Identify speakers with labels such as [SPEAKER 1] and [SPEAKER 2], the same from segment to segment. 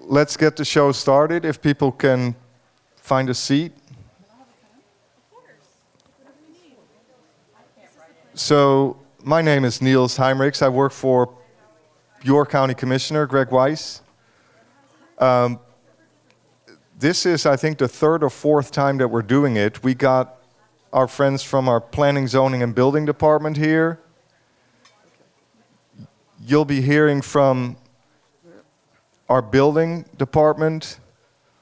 [SPEAKER 1] let's get the show started. If people can find a seat. So, my name is Niels Heimrichs. I work for your County Commissioner, Greg Weiss. This is, I think, the third or fourth time that we're doing it. We got our friends from our Planning, Zoning, and Building Department here. You'll be hearing from our Building Department,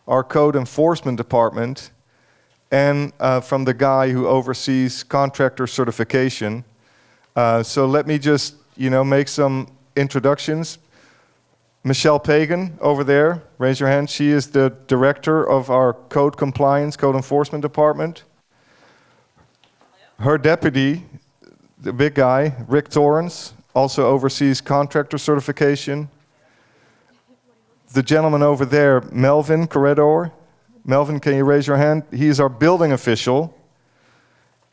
[SPEAKER 1] our Code Enforcement Department, and from the guy who oversees contractor certification. So let me just, make some introductions. Michelle Pagan over there, raise your hand. She is the director of our Code Compliance, Code Enforcement Department. Her deputy, the big guy, Rick Torrance, also oversees contractor certification. The gentleman over there, Melvin Corredor. Melvin, can you raise your hand? He's our building official.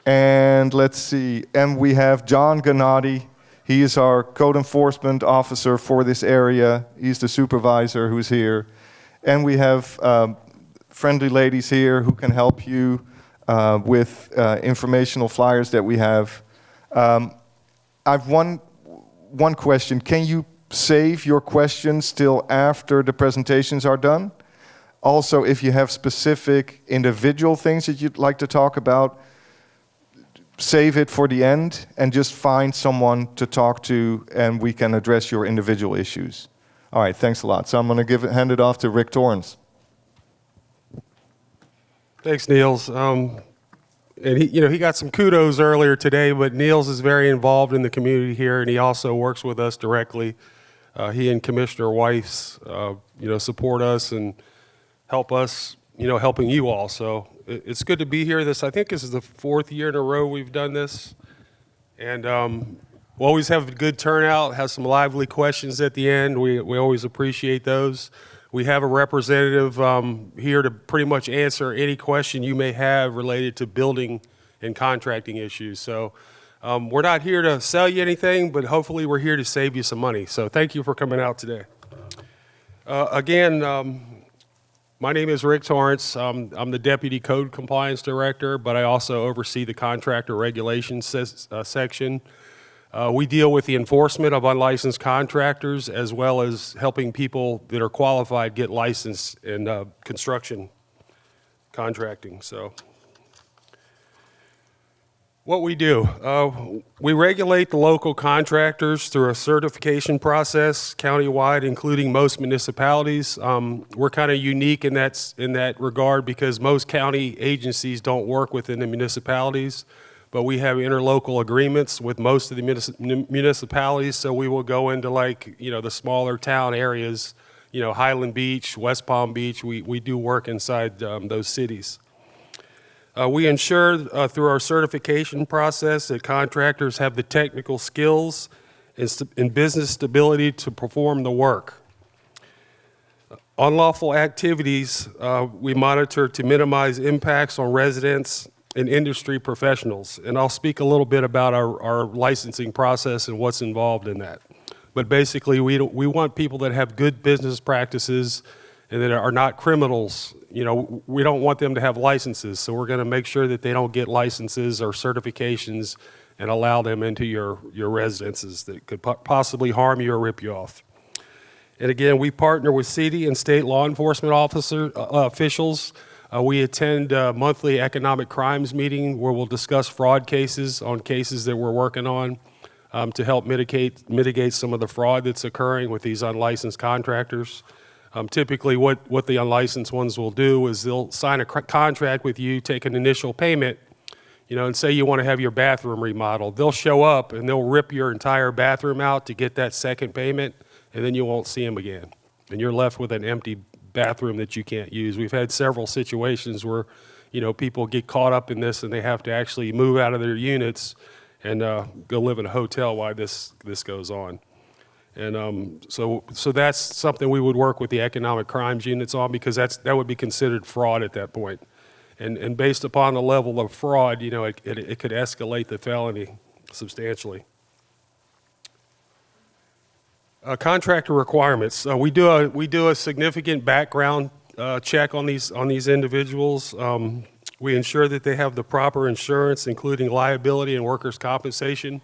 [SPEAKER 1] And let's see, and we have John Gennady. He is our code enforcement officer for this area. He's the supervisor who's here. And we have friendly ladies here who can help you with informational flyers that we have. I've one question. Can you save your questions till after the presentations are done? Also, if you have specific individual things that you'd like to talk about, save it for the end and just find someone to talk to and we can address your individual issues. All right, thanks a lot. So I'm going to hand it off to Rick Torrance.
[SPEAKER 2] Thanks, Niels. And he got some kudos earlier today, but Niels is very involved in the community here and he also works with us directly. He and Commissioner Weiss, support us and help us, helping you all. So it's good to be here. I think this is the fourth year in a row we've done this. And we always have a good turnout, have some lively questions at the end. We always appreciate those. We have a representative here to pretty much answer any question you may have related to building and contracting issues. So we're not here to sell you anything, but hopefully we're here to save you some money. So thank you for coming out today. My name is Rick Torrance. I'm the Deputy Code Compliance Director, but I also oversee the Contractor Regulations section. We deal with the enforcement of unlicensed contractors as well as helping people that are qualified get licensed in construction contracting. So, what we do, we regulate the local contractors through a certification process countywide, including most municipalities. We're kind of unique in that regard because most county agencies don't work within the municipalities, but we have interlocal agreements with most of the municipalities. So we will go into the smaller town areas, Highland Beach, West Palm Beach. We do work inside those cities. We ensure through our certification process that contractors have the technical skills and business stability to perform the work. Unlawful activities we monitor to minimize impacts on residents and industry professionals. And I'll speak a little bit about our licensing process and what's involved in that. But basically, we want people that have good business practices and that are not criminals. We don't want them to have licenses, so we're going to make sure that they don't get licenses or certifications and allow them into your residences that could possibly harm you or rip you off. And again, we partner with city and state law enforcement officials. We attend a monthly economic crimes meeting where we'll discuss fraud cases on cases that we're working on to help mitigate some of the fraud that's occurring with these unlicensed contractors. Typically, what the unlicensed ones will do is they'll sign a contract with you, take an initial payment, and say you want to have your bathroom remodeled. They'll show up and they'll rip your entire bathroom out to get that second payment, and then you won't see them again. And you're left with an empty bathroom that you can't use. We've had several situations where, people get caught up in this and they have to actually move out of their units and go live in a hotel while this goes on. And so that's something we would work with the economic crimes units on because that would be considered fraud at that point. And based upon the level of fraud, it could escalate the felony substantially. Contractor requirements. We do a significant background check on these individuals. We ensure that they have the proper insurance, including liability and workers' compensation.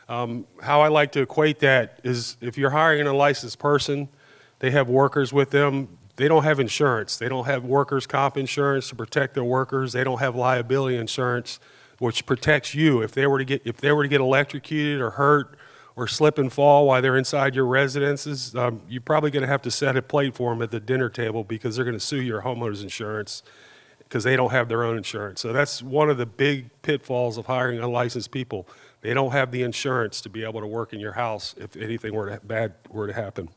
[SPEAKER 2] How I like to equate that is if you're hiring an unlicensed person, they have workers with them, they don't have insurance. They don't have workers' comp insurance to protect their workers. They don't have liability insurance, which protects you. If they were to get electrocuted or hurt or slip and fall while they're inside your residences, you're probably going to have to set a plate for them at the dinner table because they're going to sue your homeowner's insurance because they don't have their own insurance. So that's one of the big pitfalls of hiring unlicensed people. They don't have the insurance to be able to work in your house if anything bad were to happen.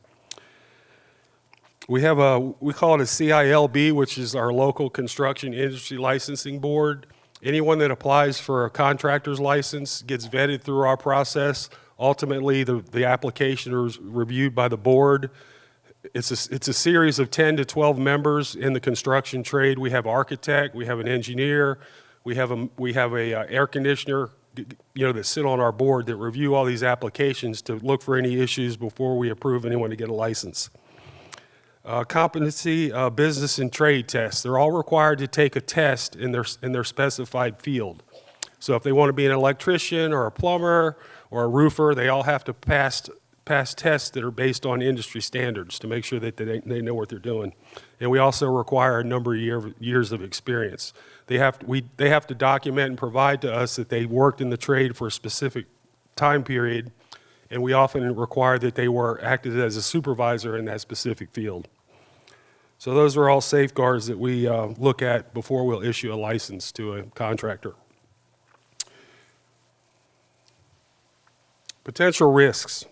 [SPEAKER 2] We call it a CILB, which is our local construction industry licensing board. Anyone that applies for a contractor's license gets vetted through our process. Ultimately, the application is reviewed by the board. It's a series of 10 to 12 members in the construction trade. We have architect, we have an engineer, we have a air conditioner, that sit on our board that review all these applications to look for any issues before we approve anyone to get a license. Competency, business, and trade tests. They're all required to take a test in their specified field. So if they want to be an electrician or a plumber or a roofer, they all have to pass tests that are based on industry standards to make sure that they know what they're doing. And we also require a number of years of experience. They have to document and provide to us that they worked in the trade for a specific time period, and we often require that they acted as a supervisor in that specific field. So those are all safeguards that we look at before we'll issue a license to a contractor. Potential risks.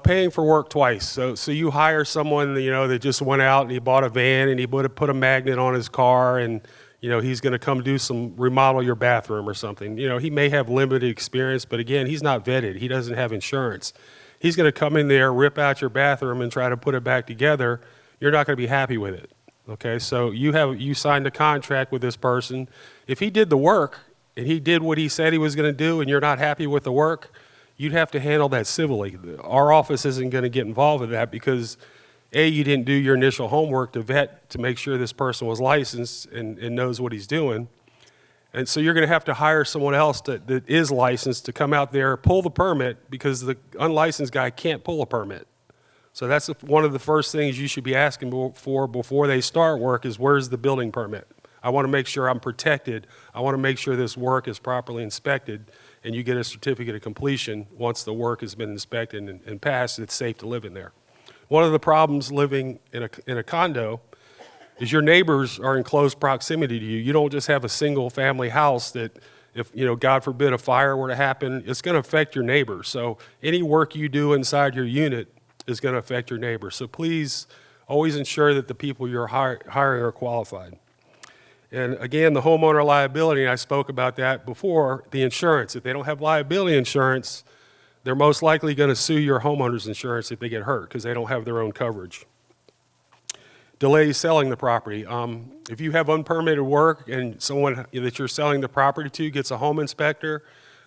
[SPEAKER 2] Paying for work twice. So you hire someone that just went out and he bought a van and he put a magnet on his car and he's going to come remodel your bathroom or something. He may have limited experience, but again, he's not vetted. He doesn't have insurance. He's going to come in there, rip out your bathroom and try to put it back together. You're not going to be happy with it. Okay, so you signed a contract with this person. If he did the work and he did what he said he was going to do and you're not happy with the work, you'd have to handle that civilly. Our office isn't going to get involved with that because A, you didn't do your initial homework to vet to make sure this person was licensed and knows what he's doing. And so you're going to have to hire someone else that is licensed to come out there, pull the permit, because the unlicensed guy can't pull a permit. So that's one of the first things you should be asking for before they start work is, where's the building permit? I want to make sure I'm protected. I want to make sure this work is properly inspected, and you get a certificate of completion once the work has been inspected and passed. It's safe to live in there. One of the problems living in a condo is your neighbors are in close proximity to you. You don't just have a single family house that if, God forbid, a fire were to happen, it's going to affect your neighbors. So any work you do inside your unit is going to affect your neighbors. So please always ensure that the people you're hiring are qualified. And again, the homeowner liability, I spoke about that before, the insurance. If they don't have liability insurance, they're most likely going to sue your homeowner's insurance if they get hurt because they don't have their own coverage. Delays selling the property. If you have unpermitted work and someone that you're selling the property to gets a home inspector,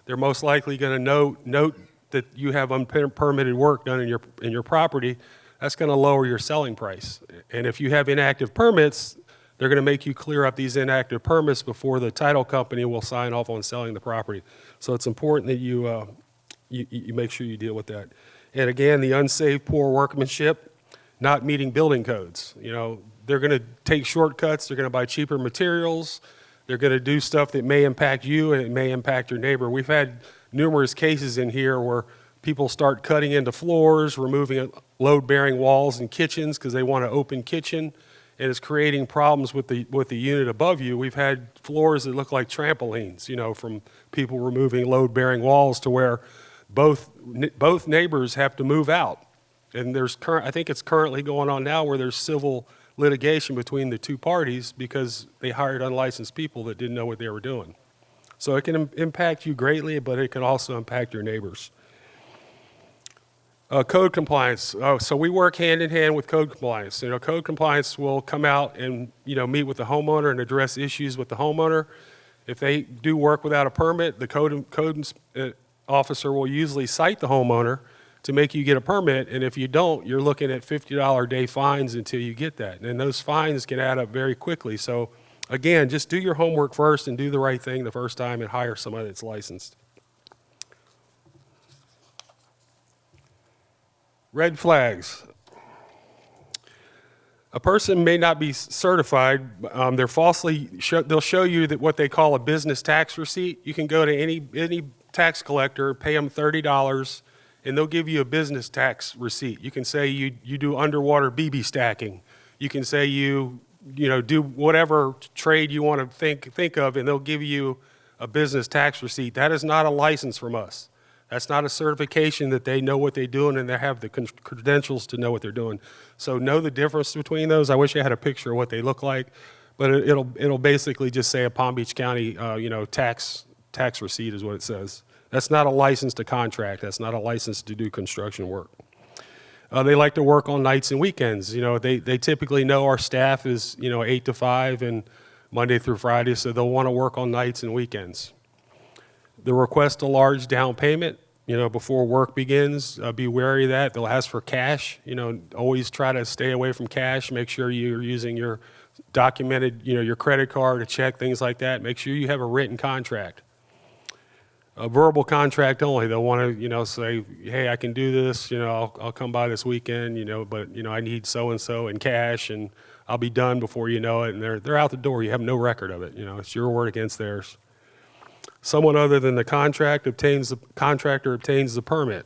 [SPEAKER 2] they're most likely going to note that you have unpermitted work done in your property. That's going to lower your selling price. And if you have inactive permits, they're going to make you clear up these inactive permits before the title company will sign off on selling the property. So it's important that you make sure you deal with that. And again, the unsafe, poor workmanship, not meeting building codes. They're going to take shortcuts. They're going to buy cheaper materials. They're going to do stuff that may impact you and it may impact your neighbor. We've had numerous cases in here where people start cutting into floors, removing load-bearing walls in kitchens because they want an open kitchen, and it's creating problems with the unit above you. We've had floors that look like trampolines, from people removing load-bearing walls to where both neighbors have to move out. And I think it's currently going on now where there's civil litigation between the two parties because they hired unlicensed people that didn't know what they were doing. So it can impact you greatly, but it can also impact your neighbors. Code compliance. So we work hand in hand with code compliance. Code compliance will come out and meet with the homeowner and address issues with the homeowner. If they do work without a permit, the code officer will usually cite the homeowner to make you get a permit, and if you don't, you're looking at $50 a day fines until you get that. And those fines can add up very quickly. So again, just do your homework first and do the right thing the first time and hire somebody that's licensed. Red flags. A person may not be certified. They'll show you that what they call a business tax receipt. You can go to any tax collector, pay them $30, and they'll give you a business tax receipt. You can say you do underwater BB stacking. You can say you do whatever trade you want to think of, and they'll give you a business tax receipt. That is not a license from us. That's not a certification that they know what they're doing and they have the credentials to know what they're doing. So know the difference between those. I wish I had a picture of what they look like, but it'll basically just say a Palm Beach County tax receipt is what it says. That's not a license to contract. That's not a license to do construction work. They like to work on nights and weekends. They typically know our staff is 8 to 5 and Monday through Friday, so they'll want to work on nights and weekends. They request a large down payment, before work begins. Be wary of that. They'll ask for cash. Always try to stay away from cash. Make sure you're using your documented, your credit card, a check, things like that. Make sure you have a written contract. A verbal contract only. They'll want to, say, hey, I can do this. I'll come by this weekend. But I need so and so in cash, and I'll be done before you know it. And they're out the door. You have no record of it. It's your word against theirs. Someone other than the contractor obtains the permit.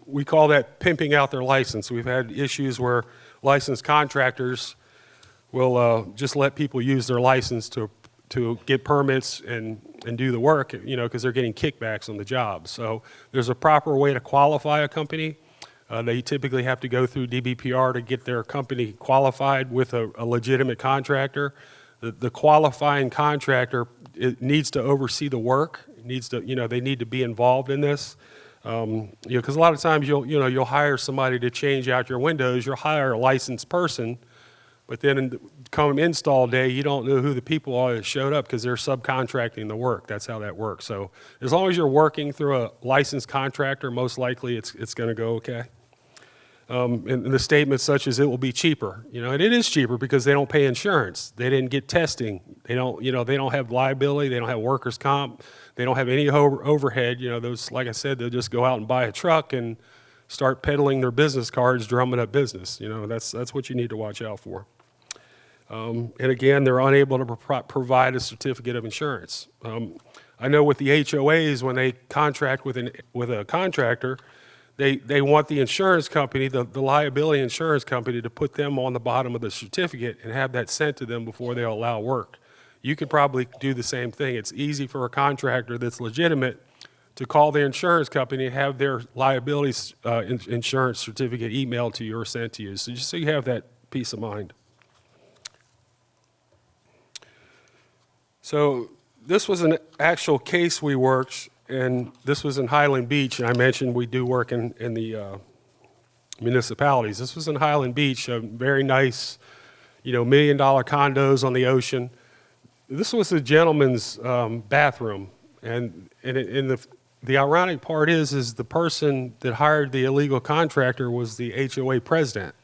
[SPEAKER 2] We call that pimping out their license. We've had issues where licensed contractors will just let people use their license to get permits and do the work, because they're getting kickbacks on the job. So there's a proper way to qualify a company. They typically have to go through DBPR to get their company qualified with a legitimate contractor. The qualifying contractor, it needs to oversee the work. It needs to, they need to be involved in this. Because a lot of times you'll hire somebody to change out your windows. You'll hire a licensed person, but then come install day, you don't know who the people are that showed up because they're subcontracting the work. That's how that works. So as long as you're working through a licensed contractor, most likely it's going to go okay. And the statements such as it will be cheaper, and it is cheaper because they don't pay insurance. They didn't get testing. They don't have liability. They don't have workers' comp. They don't have any overhead. Those, like I said, they'll just go out and buy a truck and start peddling their business cards, drumming up business. That's what you need to watch out for. And again, they're unable to provide a certificate of insurance. I know with the HOAs, when they contract with a contractor, they want the insurance company, the liability insurance company, to put them on the bottom of the certificate and have that sent to them before they'll allow work. You could probably do the same thing. It's easy for a contractor that's legitimate to call the insurance company and have their liability insurance certificate emailed to you or sent to you. So just so you have that peace of mind. So this was an actual case we worked, and this was in Highland Beach, and I mentioned we do work in the municipalities. This was in Highland Beach, a very nice, $1 million condos on the ocean. This was a gentleman's bathroom, and the ironic part is the person that hired the illegal contractor was the HOA president.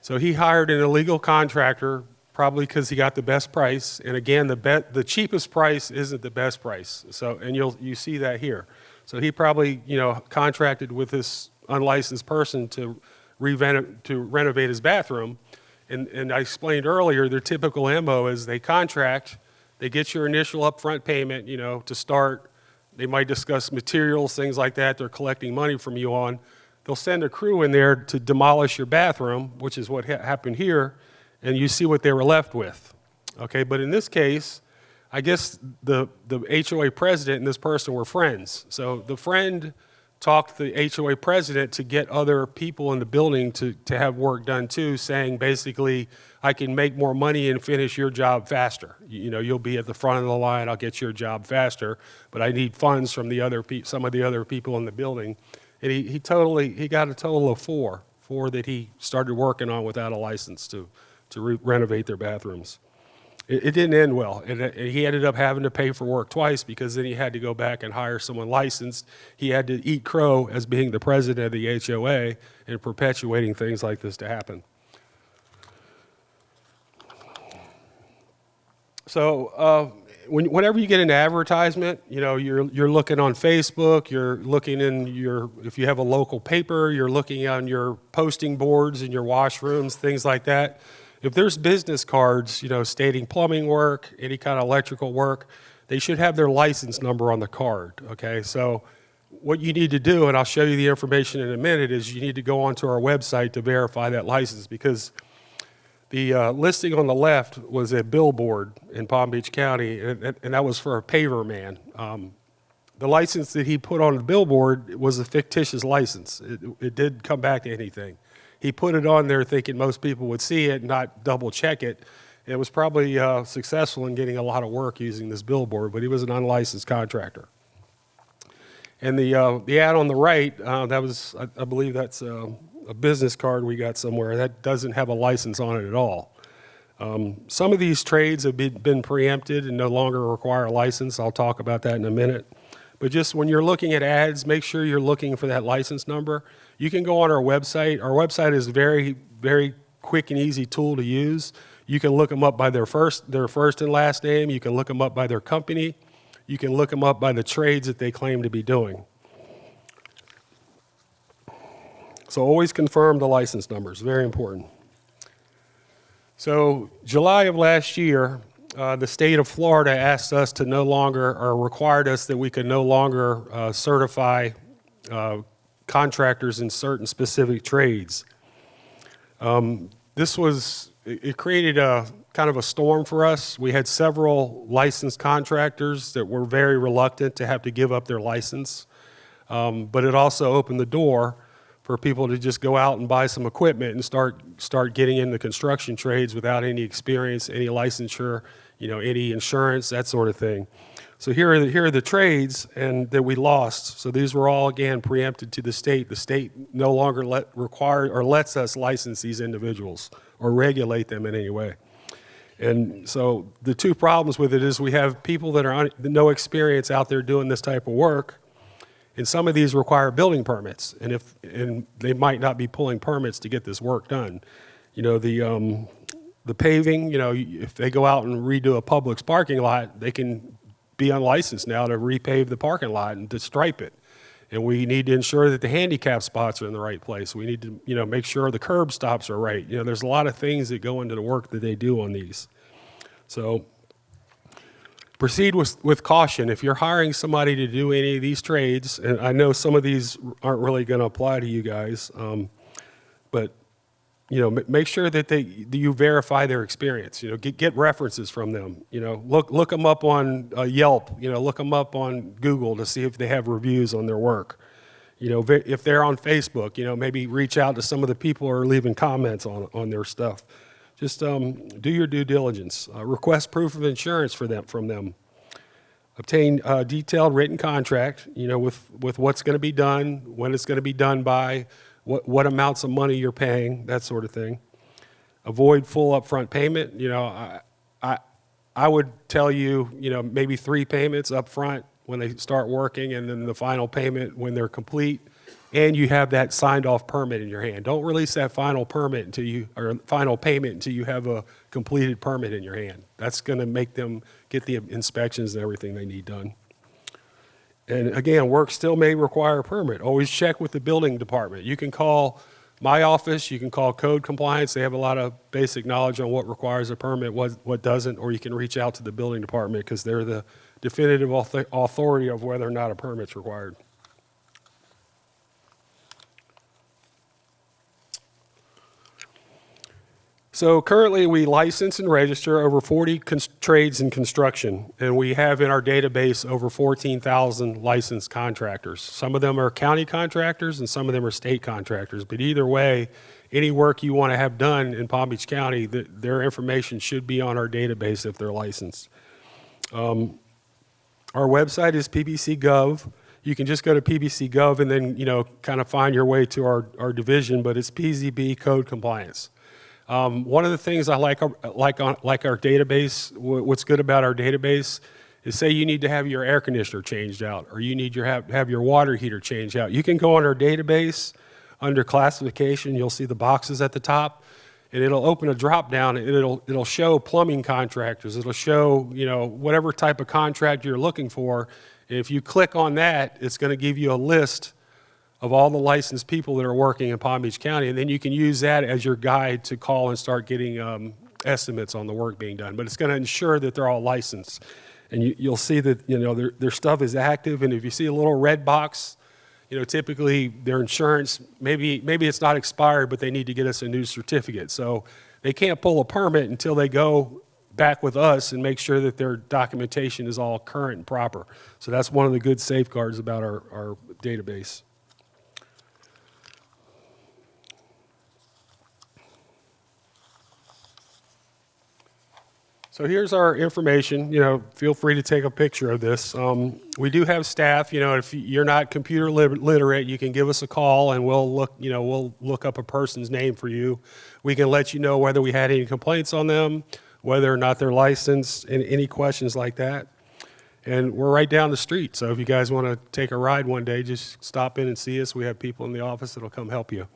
[SPEAKER 2] So he hired an illegal contractor probably because he got the best price. And again, the cheapest price isn't the best price. So, and you see that here. So he probably, contracted with this unlicensed person to renovate his bathroom. And I explained earlier, their typical MO is they contract, they get your initial upfront payment, to start. They might discuss materials, things like that they're collecting money from you on. They'll send a crew in there to demolish your bathroom, which is what happened here, and you see what they were left with. Okay, but in this case, I guess the HOA president and this person were friends. So the friend talked to the HOA president to get other people in the building to have work done too, saying basically, I can make more money and finish your job faster. You'll be at the front of the line, I'll get your job faster, but I need funds from some of the other people in the building. And he got a total of four that he started working on without a license to renovate their bathrooms. It didn't end well, and he ended up having to pay for work twice because then he had to go back and hire someone licensed. He had to eat crow as being the president of the HOA and perpetuating things like this to happen. So whenever you get into advertisement, you know, you're looking on Facebook, you're looking in if you have a local paper, you're looking on your posting boards in your washrooms, things like that. If there's business cards, you know, stating plumbing work, any kind of electrical work, they should have their license number on the card, okay? So what you need to do, and I'll show you the information in a minute, is you need to go onto our website to verify that license, because the listing on the left was a billboard in Palm Beach County, and that was for a paver man. The license that he put on the billboard was a fictitious license. It didn't come back to anything. He put it on there thinking most people would see it and not double check it. It was probably successful in getting a lot of work using this billboard, but he was an unlicensed contractor. And the ad on the right, that was, I believe that's a business card we got somewhere. That doesn't have a license on it at all. Some of these trades have been preempted and no longer require a license. I'll talk about that in a minute. But just when you're looking at ads, make sure you're looking for that license number. You can go on our website. Our website is a very, very quick and easy tool to use. You can look them up by their first and last name. You can look them up by their company. You can look them up by the trades that they claim to be doing. So always confirm the license numbers, very important. So July of last year, the state of Florida asked us to no longer, or required us that we could no longer certify contractors in certain specific trades. It created a kind of a storm for us. We had several licensed contractors that were very reluctant to have to give up their license, but it also opened the door for people to just go out and buy some equipment and start getting into construction trades without any experience, any licensure, you know, any insurance, that sort of thing. So here are the trades and that we lost. So these were all, again, preempted to the state. The state no longer lets us license these individuals or regulate them in any way. And so the two problems with it is we have people that are no experience out there doing this type of work, and some of these require building permits, and they might not be pulling permits to get this work done. You know, the paving, you know, if they go out and redo a Publix parking lot, they can be unlicensed now to repave the parking lot and to stripe it. And we need to ensure that the handicap spots are in the right place. We need to, you know, make sure the curb stops are right. You know, there's a lot of things that go into the work that they do on these. So proceed with caution. If you're hiring somebody to do any of these trades, and I know some of these aren't really going to apply to you guys, but you know, make sure that you verify their experience. You know, get references from them. You know, look them up on Yelp. You know, look them up on Google to see if they have reviews on their work. You know, if they're on Facebook, you know, maybe reach out to some of the people who are leaving comments on their stuff. Just do your due diligence. Request proof of insurance from them. Obtain a detailed written contract, you know, with what's going to be done, when it's going to be done by, what amounts of money you're paying, that sort of thing. Avoid full upfront payment. You know, I would tell you, you know, maybe 3 payments up front when they start working, and then the final payment when they're complete, and you have that signed off permit in your hand. Don't release that final payment until you have a completed permit in your hand. That's going to make them get the inspections and everything they need done. And again, work still may require a permit. Always check with the building department. You can call my office, you can call code compliance. They have a lot of basic knowledge on what requires a permit, what doesn't, or you can reach out to the building department because they're the definitive authority of whether or not a permit's required. So currently we license and register over 40 trades in construction, and we have in our database over 14,000 licensed contractors. Some of them are county contractors and some of them are state contractors, but either way, any work you want to have done in Palm Beach County, their information should be on our database if they're licensed. Our website is PBC.gov. You can just go to PBC.gov and then, you know, kind of find your way to our division, but it's PZB Code Compliance. One of the things I like our database, what's good about our database is, say you need to have your air conditioner changed out, or you need to have your water heater changed out. You can go on our database under classification. You'll see the boxes at the top, and it'll open a drop down, and it'll show plumbing contractors. It'll show, you know, whatever type of contract you're looking for. And if you click on that, it's going to give you a list of all the licensed people that are working in Palm Beach County, and then you can use that as your guide to call and start getting estimates on the work being done. But it's going to ensure that they're all licensed, and you'll see that, you know, their stuff is active. And if you see a little red box, you know, typically their insurance, maybe it's not expired, but they need to get us a new certificate. So they can't pull a permit until they go back with us and make sure that their documentation is all current and proper. So that's one of the good safeguards about our database. So here's our information. You know, feel free to take a picture of this. We do have staff. You know, if you're not computer literate, you can give us a call, and we'll look up a person's name for you. We can let you know whether we had any complaints on them, whether or not they're licensed, and any questions like that. And we're right down the street. So if you guys want to take a ride one day, just stop in and see us. We have people in the office that'll come help you.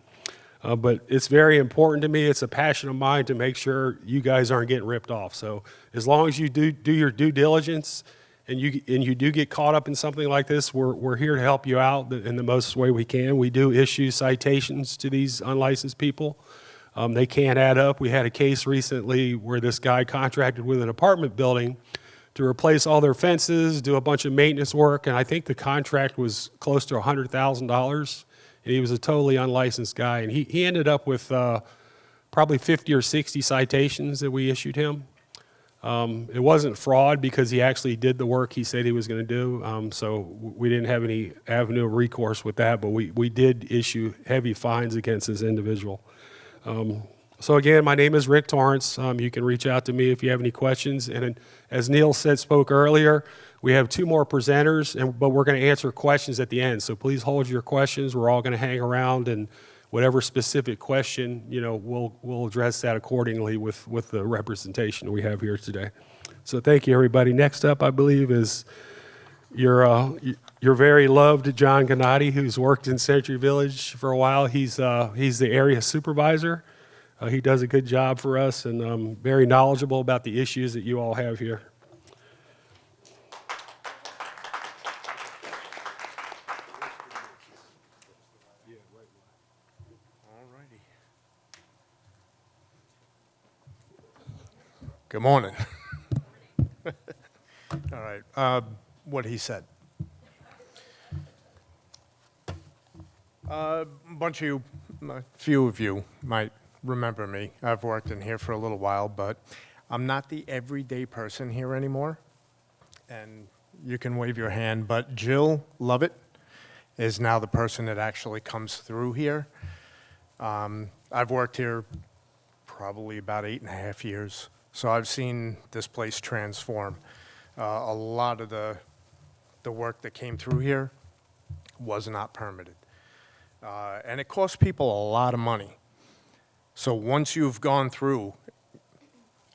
[SPEAKER 2] But it's very important to me. It's a passion of mine to make sure you guys aren't getting ripped off. So as long as you do your due diligence, and you do get caught up in something like this, we're here to help you out in the most way we can. We do issue citations to these unlicensed people. They can't add up. We had a case recently where this guy contracted with an apartment building to replace all their fences, do a bunch of maintenance work, and I think the contract was close to $100,000. And he was a totally unlicensed guy, and he ended up with probably 50 or 60 citations that we issued him. It wasn't fraud because he actually did the work he said he was going to do, so we didn't have any avenue of recourse with that, but we did issue heavy fines against this individual. So again, my name is Rick Torrance. You can reach out to me if you have any questions. And as Neil spoke earlier, we have 2 more presenters, but we're going to answer questions at the end. So please hold your questions. We're all going to hang around, and whatever specific question, you know, we'll address that accordingly with the representation we have here today. So thank you, everybody. Next up, I believe, is your very loved John Gennady, who's worked in Century Village for a while. He's the area supervisor. He does a good job for us, and very knowledgeable about the issues that you all have here.
[SPEAKER 3] Good morning. All right, what he said. A few of you might remember me. I've worked in here for a little while, but I'm not the everyday person here anymore. And you can wave your hand, but Jill Lovett is now the person that actually comes through here. I've worked here probably about 8.5 years. So I've seen this place transform. A lot of the work that came through here was not permitted. And it costs people a lot of money. So once you've gone through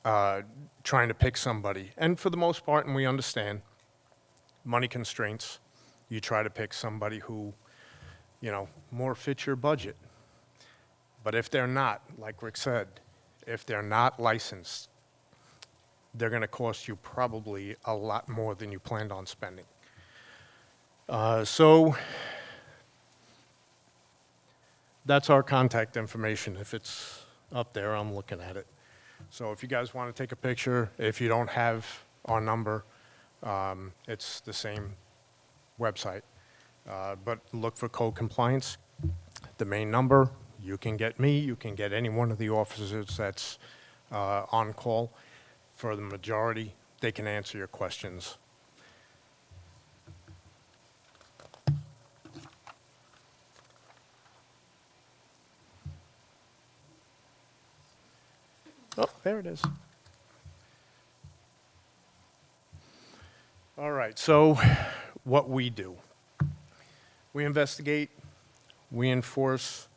[SPEAKER 3] trying to pick somebody, and for the most part, and we understand, money constraints, you try to pick somebody who, you know, more fits your budget. But if they're not, like Rick said, if they're not licensed, they're going to cost you probably a lot more than you planned on spending. So that's our contact information. If it's up there, I'm looking at it. So if you guys want to take a picture, if you don't have our number, it's the same website. But look for code compliance. The main number, you can get me, you can get any one of the officers that's on call. For the majority, they can answer your questions. Oh, there it is. All right, so what we do. We investigate, we enforce,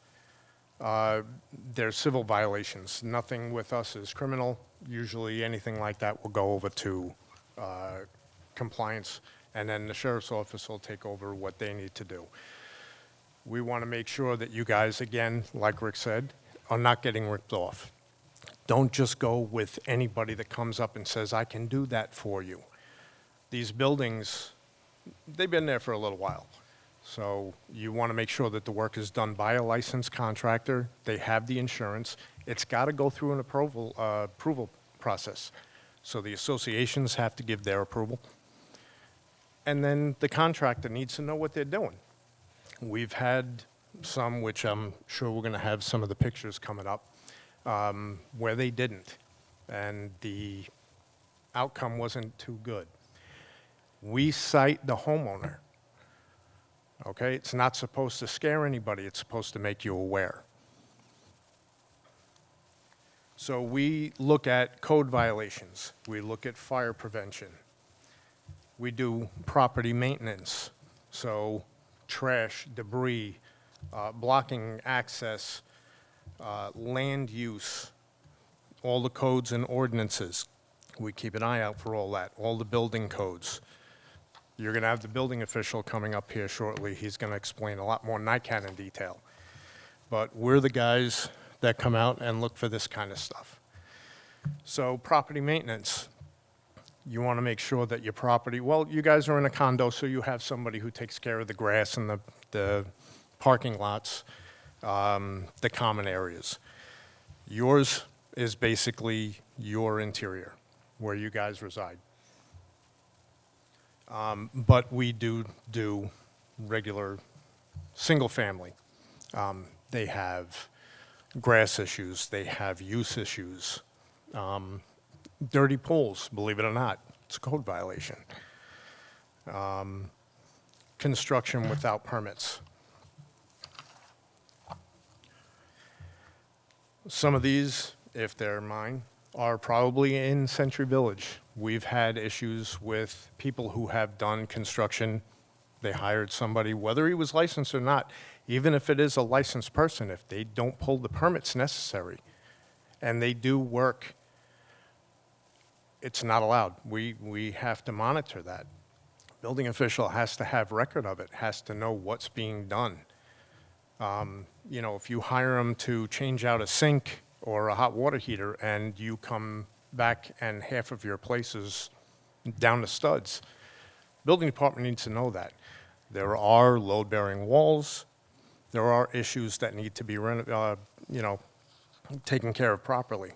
[SPEAKER 3] They're civil violations. Nothing with us is criminal. Usually anything like that will go over to compliance, and then the sheriff's office will take over what they need to do. We want to make sure that you guys, again, like Rick said, are not getting ripped off. Don't just go with anybody that comes up and says, I can do that for you. These buildings, they've been there for a little while. So you want to make sure that the work is done by a licensed contractor. They have the insurance. It's got to go through an approval process. So the associations have to give their approval. And then the contractor needs to know what they're doing. We've had some, which I'm sure we're going to have some of the pictures coming up, where they didn't, and the outcome wasn't too good. We cite the homeowner, okay? It's not supposed to scare anybody, it's supposed to make you aware. So we look at code violations, we look at fire prevention, we do property maintenance, so trash, debris, blocking access, land use, all the codes and ordinances. We keep an eye out for all that, all the building codes. You're going to have the building official coming up here shortly. He's going to explain a lot more than I can in detail. But we're the guys that come out and look for this kind of stuff. So property maintenance. You want to make sure that your property, well, you guys are in a condo, so you have somebody who takes care of the grass and the parking lots, the common areas. Yours is basically your interior, where you guys reside. But we do regular single family. They have grass issues, they have use issues. Dirty pools, believe it or not, it's a code violation. Construction without permits. Some of these, if they're mine, are probably in Century Village. We've had issues with people who have done construction. They hired somebody, whether he was licensed or not, even if it is a licensed person, if they don't pull the permits necessary, and they do work, it's not allowed. We have to monitor that. Building official has to have record of it, has to know what's being done. You know, if you hire them to change out a sink or a hot water heater and you come back and half of your place is down to studs, building department needs to know that. There are load-bearing walls. There are issues that need to be, taken care of properly.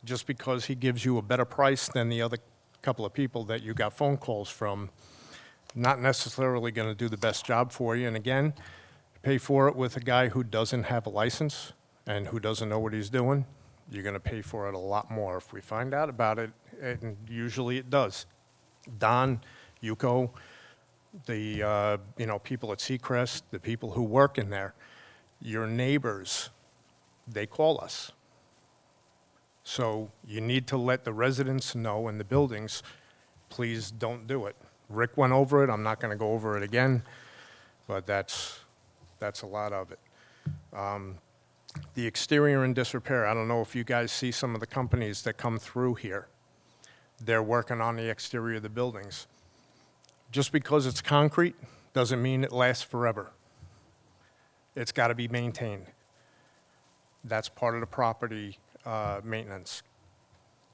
[SPEAKER 3] Just because he gives you a better price than the other couple of people that you got phone calls from, not necessarily going to do the best job for you. And again, pay for it with a guy who doesn't have a license and who doesn't know what he's doing, you're going to pay for it a lot more. If we find out about it, and usually it does. Don, Yuko, the people at Seacrest, the people who work in there, your neighbors, they call us. So you need to let the residents know in the buildings, please don't do it. Rick went over it. I'm not going to go over it again, but that's a lot of it. The exterior and disrepair. I don't know if you guys see some of the companies that come through here. They're working on the exterior of the buildings. Just because it's concrete doesn't mean it lasts forever. It's got to be maintained. That's part of the property maintenance.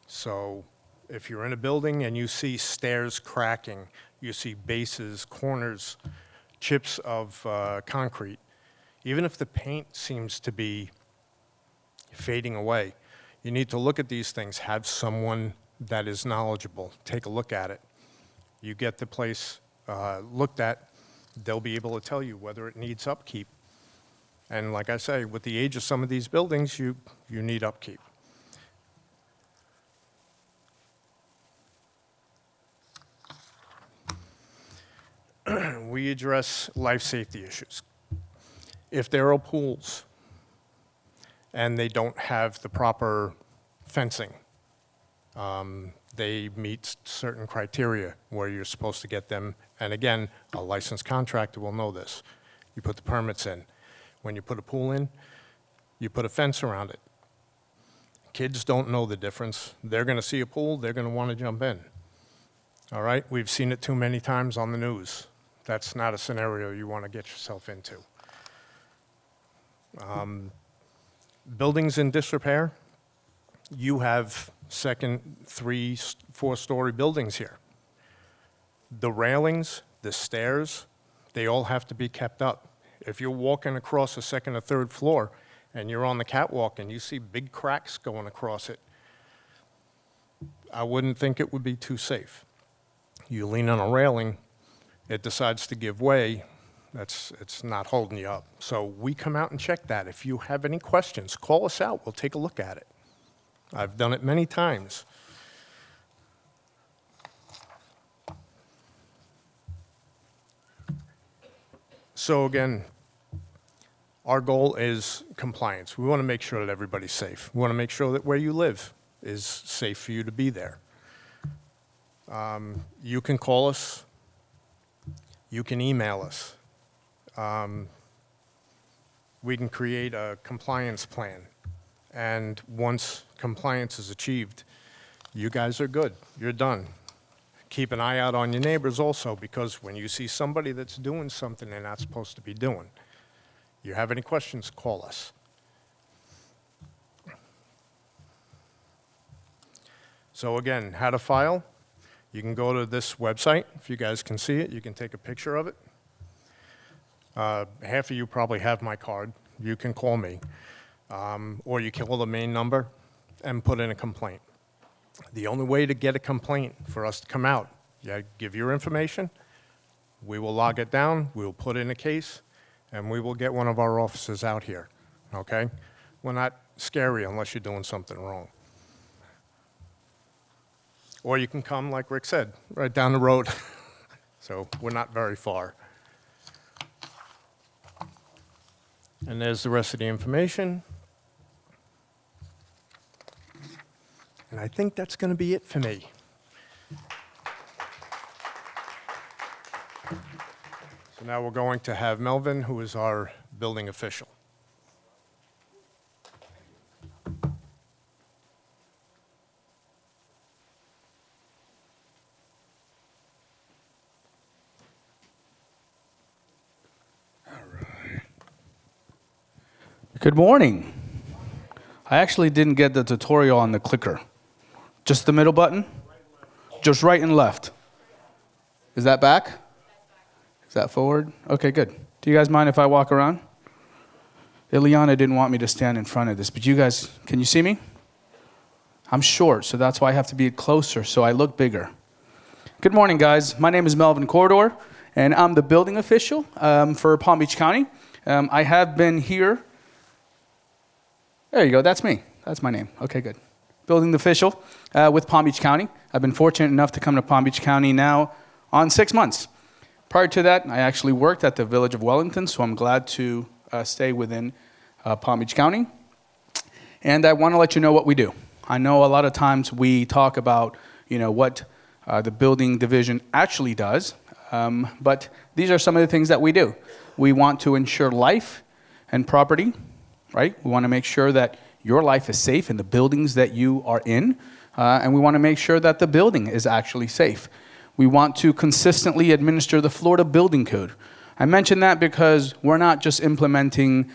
[SPEAKER 3] So if you're in a building and you see stairs cracking, you see bases, corners, chips of concrete, even if the paint seems to be fading away, you need to look at these things, have someone that is knowledgeable, take a look at it. You get the place looked at, they'll be able to tell you whether it needs upkeep. And like I say, with the age of some of these buildings, you need upkeep. We address life safety issues. If there are pools and they don't have the proper fencing, they meet certain criteria where you're supposed to get them. And again, a licensed contractor will know this. You put the permits in. When you put a pool in, you put a fence around it. Kids don't know the difference. They're going to see a pool, they're going to want to jump in. All right? We've seen it too many times on the news. That's not a scenario you want to get yourself into. Buildings in disrepair, you have second, 3, 4-story buildings here. The railings, the stairs, they all have to be kept up. If you're walking across a second or third floor and you're on the catwalk and you see big cracks going across it, I wouldn't think it would be too safe. You lean on a railing, it decides to give way, it's not holding you up. So we come out and check that. If you have any questions, call us out, we'll take a look at it. I've done it many times. So again, our goal is compliance. We want to make sure that everybody's safe. We want to make sure that where you live is safe for you to be there. You can call us. You can email us. We can create a compliance plan. And once compliance is achieved, you guys are good. You're done. Keep an eye out on your neighbors also, because when you see somebody that's doing something they're not supposed to be doing, you have any questions, call us. So again, how to file? You can go to this website. If you guys can see it, you can take a picture of it. Half of you probably have my card. You can call me. Or you can call the main number and put in a complaint. The only way to get a complaint for us to come out, you give your information, we will log it down, we will put in a case, and we will get one of our officers out here, okay? We're not scary unless you're doing something wrong. Or you can come, like Rick said, right down the road. So we're not very far. And there's the rest of the information. And I think that's going to be it for me. So now we're going to have Melvin, who is our building official.
[SPEAKER 4] Good morning. I actually didn't get the tutorial on the clicker. Just the middle button? Just right and left. Is that back? Is that forward? Okay, good. Do you guys mind if I walk around? Ileana didn't want me to stand in front of this, but you guys, can you see me? I'm short, so that's why I have to be closer, so I look bigger. Good morning, guys. My name is Melvin Corridor, and I'm the building official for Palm Beach County. I have been here. There you go, that's me. That's my name. Okay, good. Building official with Palm Beach County. I've been fortunate enough to come to Palm Beach County now on 6 months. Prior to that, I actually worked at the Village of Wellington, so I'm glad to stay within Palm Beach County. And I want to let you know what we do. I know a lot of times we talk about, what the building division actually does, but these are some of the things that we do. We want to ensure life and property, right? We want to make sure that your life is safe in the buildings that you are in, and we want to make sure that the building is actually safe. We want to consistently administer the Florida Building Code. I mention that because we're not just implementing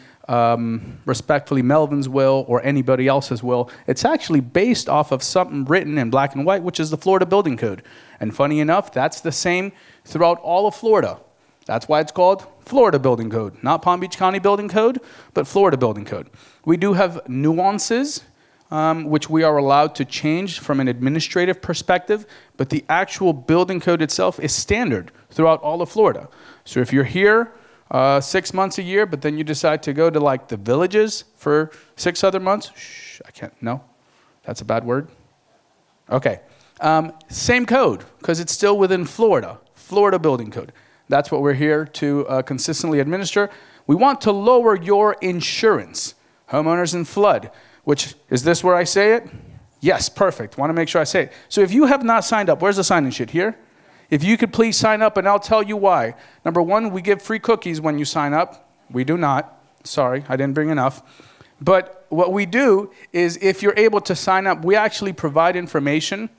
[SPEAKER 4] respectfully Melvin's will or anybody else's will. It's actually based off of something written in black and white, which is the Florida Building Code. And funny enough, that's the same throughout all of Florida. That's why it's called Florida Building Code, not Palm Beach County Building Code, but Florida Building Code. We do have nuances, which we are allowed to change from an administrative perspective, but the actual building code itself is standard throughout all of Florida. So if you're here 6 months a year, but then you decide to go to like the Villages for 6 other months, I can't, no, that's a bad word. Okay, same code, because it's still within Florida, Florida Building Code. That's what we're here to consistently administer. We want to lower your insurance, homeowners and flood, which, is this where I say it? Yes, perfect. Want to make sure I say it. So if you have not signed up, where's the sign-in sheet? Here? If you could please sign up, and I'll tell you why. Number one, we give free cookies when you sign up. We do not. Sorry, I didn't bring enough. But what we do is if you're able to sign up, we actually provide information.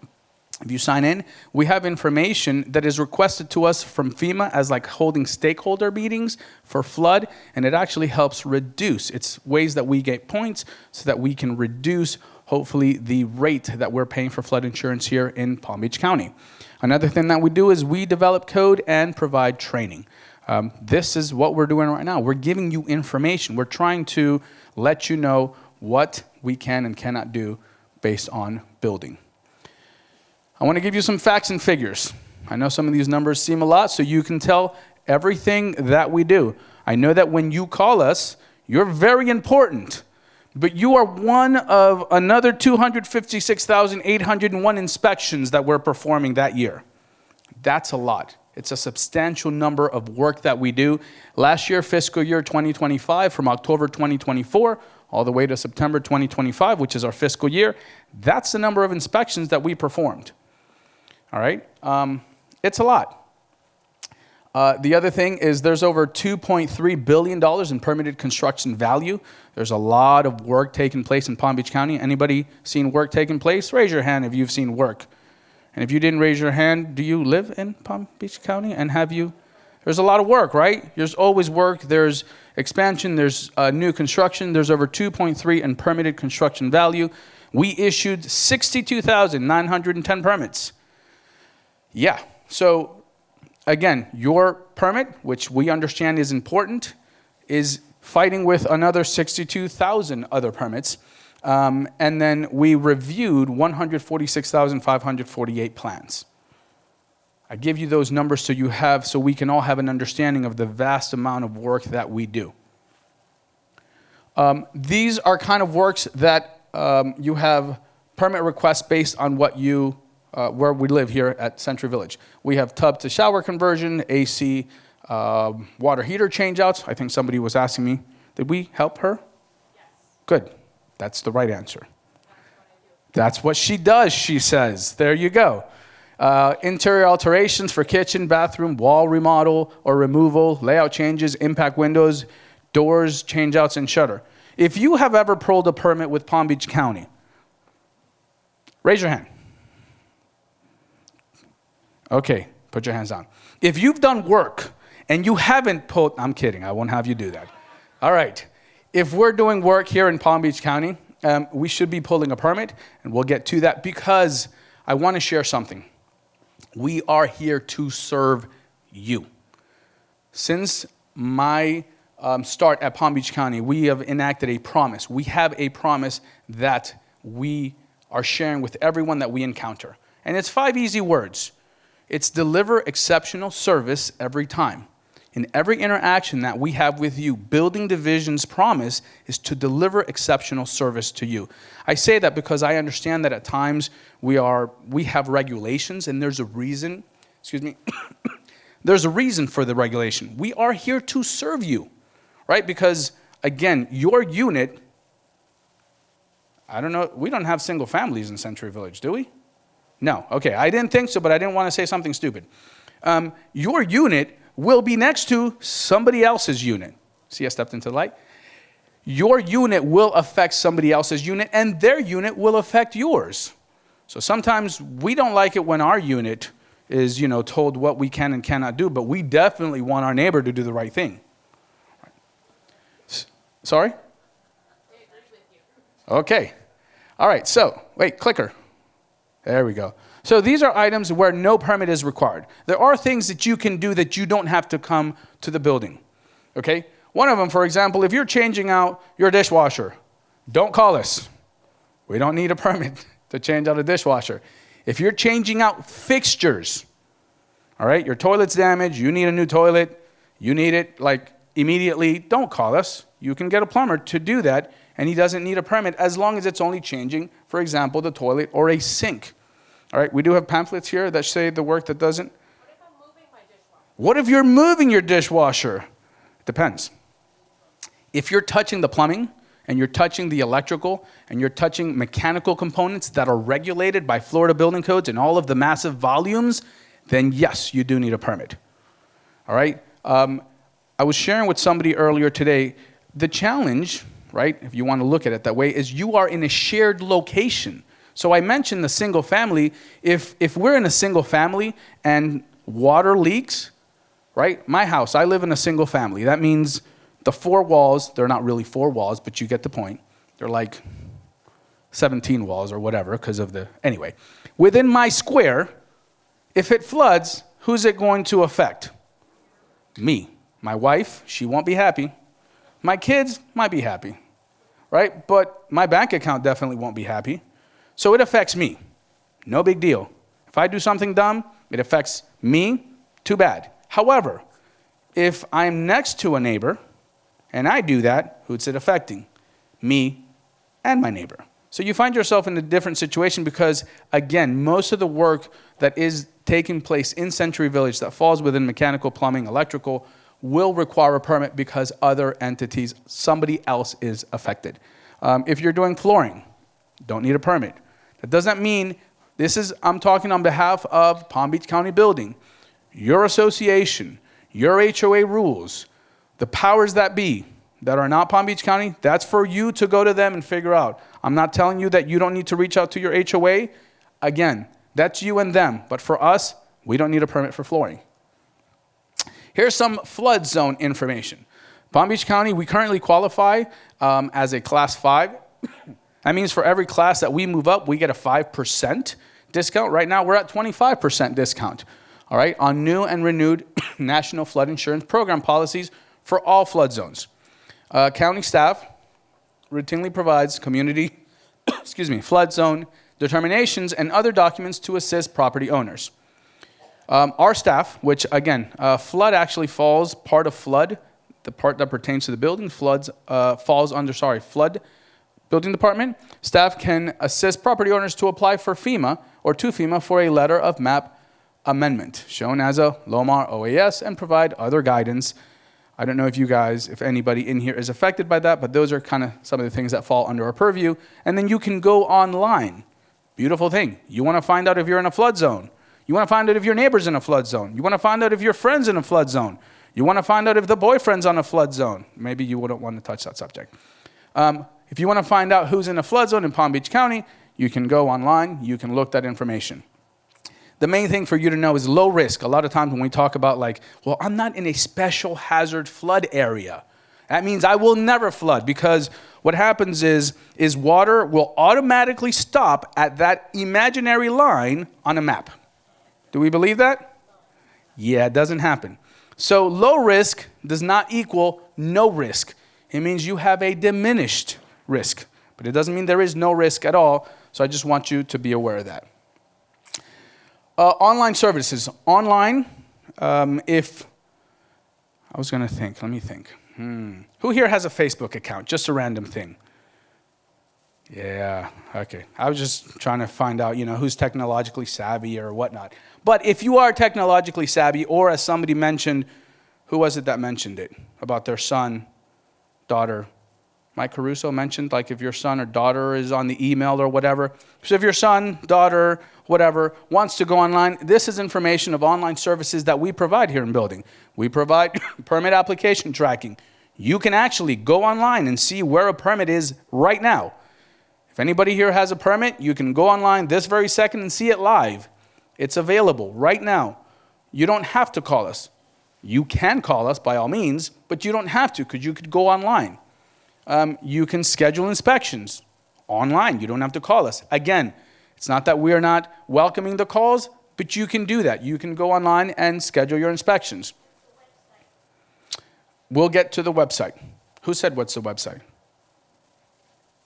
[SPEAKER 4] If you sign in, we have information that is requested to us from FEMA as like holding stakeholder meetings for flood, and it actually helps reduce. It's ways that we get points so that we can reduce, hopefully, the rate that we're paying for flood insurance here in Palm Beach County. Another thing that we do is we develop code and provide training. This is what we're doing right now. We're giving you information. We're trying to let you know what we can and cannot do based on building. I want to give you some facts and figures. I know some of these numbers seem a lot, so you can tell everything that we do. I know that when you call us, you're very important, but you are one of another 256,801 inspections that we're performing that year. That's a lot. It's a substantial number of work that we do. Last year, fiscal year 2025, from October 2024 all the way to September 2025, which is our fiscal year, that's the number of inspections that we performed. All right? It's a lot. The other thing is there's over $2.3 billion in permitted construction value. There's a lot of work taking place in Palm Beach County. Anybody seen work taking place? Raise your hand if you've seen work. And if you didn't raise your hand, do you live in Palm Beach County? And have you? There's a lot of work, right? There's always work. There's expansion. There's new construction. There's over 2.3 in permitted construction value. We issued 62,910 permits. Yeah. So, again, your permit, which we understand is important, is fighting with another 62,000 other permits. And then we reviewed 146,548 plans. I give you those numbers so we can all have an understanding of the vast amount of work that we do. These are kind of works that you have permit requests based on what you, where we live here at Century Village. We have tub to shower conversion, AC, water heater changeouts. I think somebody was asking me, did we help her? Yes. Good. That's the right answer. That's what she does, she says. There you go. Interior alterations for kitchen, bathroom, wall remodel or removal, layout changes, impact windows, doors, changeouts, and shutter. If you have ever pulled a permit with Palm Beach County, raise your hand. Okay, put your hands down. If you've done work and you haven't pulled, I'm kidding, I won't have you do that. All right. If we're doing work here in Palm Beach County, we should be pulling a permit, and we'll get to that because I want to share something. We are here to serve you. Since my start at Palm Beach County, we have enacted a promise. We have a promise that we are sharing with everyone that we encounter. And it's 5 easy words. It's deliver exceptional service every time. In every interaction that we have with you, Building Division's promise is to deliver exceptional service to you. I say that because I understand that at times we have regulations, and there's a reason, there's a reason for the regulation. We are here to serve you, right? Because, again, your unit, I don't know, we don't have single families in Century Village, do we? No. Okay, I didn't think so, but I didn't want to say something stupid. Your unit will be next to somebody else's unit. See, I stepped into the light. Your unit will affect somebody else's unit, and their unit will affect yours. So sometimes we don't like it when our unit is, told what we can and cannot do, but we definitely want our neighbor to do the right thing. Sorry? I agree with you. Okay. All right, so, wait, clicker. There we go. So these are items where no permit is required. There are things that you can do that you don't have to come to the building, okay? One of them, for example, if you're changing out your dishwasher, don't call us. We don't need a permit to change out a dishwasher. If you're changing out fixtures, all right, your toilet's damaged, you need a new toilet, you need it immediately, don't call us. You can get a plumber to do that, and he doesn't need a permit as long as it's only changing, for example, the toilet or a sink. All right, we do have pamphlets here that say the work that doesn't. What if I'm moving my dishwasher? What if you're moving your dishwasher? Depends. If you're touching the plumbing and you're touching the electrical and you're touching mechanical components that are regulated by Florida building codes and all of the massive volumes, then yes, you do need a permit. All right? I was sharing with somebody earlier today, The challenge, right, if you want to look at it that way, is you are in a shared location. So I mentioned the single family. If we're in a single family and water leaks, right? My house, I live in a single family. That means the 4 walls, they're not really 4 walls, but you get the point. They're like 17 walls or whatever because of the, anyway. Within my square, if it floods, who's it going to affect? Me. My wife, she won't be happy. My kids might be happy, right? But my bank account definitely won't be happy. So it affects me. No big deal. If I do something dumb, it affects me, too bad. However, if I'm next to a neighbor and I do that, who's it affecting? Me and my neighbor. So you find yourself in a different situation because, again, most of the work that is taking place in Century Village that falls within mechanical, plumbing, electrical, will require a permit because other entities, somebody else is affected. If you're doing flooring, don't need a permit. That doesn't mean, I'm talking on behalf of Palm Beach County Building, your association, your HOA rules, the powers that be that are not Palm Beach County, that's for you to go to them and figure out. I'm not telling you that you don't need to reach out to your HOA. Again, that's you and them. But for us, we don't need a permit for flooring. Here's some flood zone information. Palm Beach County, we currently qualify as a Class 5. That means for every class that we move up, we get a 5% discount. Right now, we're at 25% discount, all right, on new and renewed National Flood Insurance Program policies for all flood zones. County staff routinely provides community flood zone determinations and other documents to assist property owners. Our staff, which again, flood actually falls part of flood, the part that pertains to the building, falls under flood building department. Staff can assist property owners to apply for FEMA or to FEMA for a letter of map amendment, shown as a LOMAR OAS, and provide other guidance. I don't know if anybody in here is affected by that, but those are kind of some of the things that fall under our purview. And then you can go online. Beautiful thing. You want to find out if you're in a flood zone. You want to find out if your neighbor's in a flood zone. You want to find out if your friend's in a flood zone. You want to find out if the boyfriend's on a flood zone. Maybe you wouldn't want to touch that subject. If you want to find out who's in a flood zone in Palm Beach County, you can go online. You can look that information. The main thing for you to know is low risk. A lot of times when we talk about well, I'm not in a special hazard flood area. That means I will never flood because what happens is water will automatically stop at that imaginary line on a map. Do we believe that? Yeah, it doesn't happen. So low risk does not equal no risk. It means you have a diminished risk, but it doesn't mean there is no risk at all. So I just want you to be aware of that. Online services. Online, let me think. Who here has a Facebook account? Just a random thing. Yeah, okay. I was just trying to find out, who's technologically savvy or whatnot. But if you are technologically savvy, or as somebody mentioned, who was it that mentioned it? About their son, daughter. Mike Caruso mentioned, if your son or daughter is on the email or whatever. So if your son, daughter, whatever, wants to go online, this is information of online services that we provide here in building. We provide permit application tracking. You can actually go online and see where a permit is right now. If anybody here has a permit, you can go online this very second and see it live. It's available right now. You don't have to call us. You can call us by all means, but you don't have to because you could go online. You can schedule inspections online. You don't have to call us. Again, it's not that we are not welcoming the calls, but you can do that. You can go online and schedule your inspections. We'll get to the website. Who said what's the website?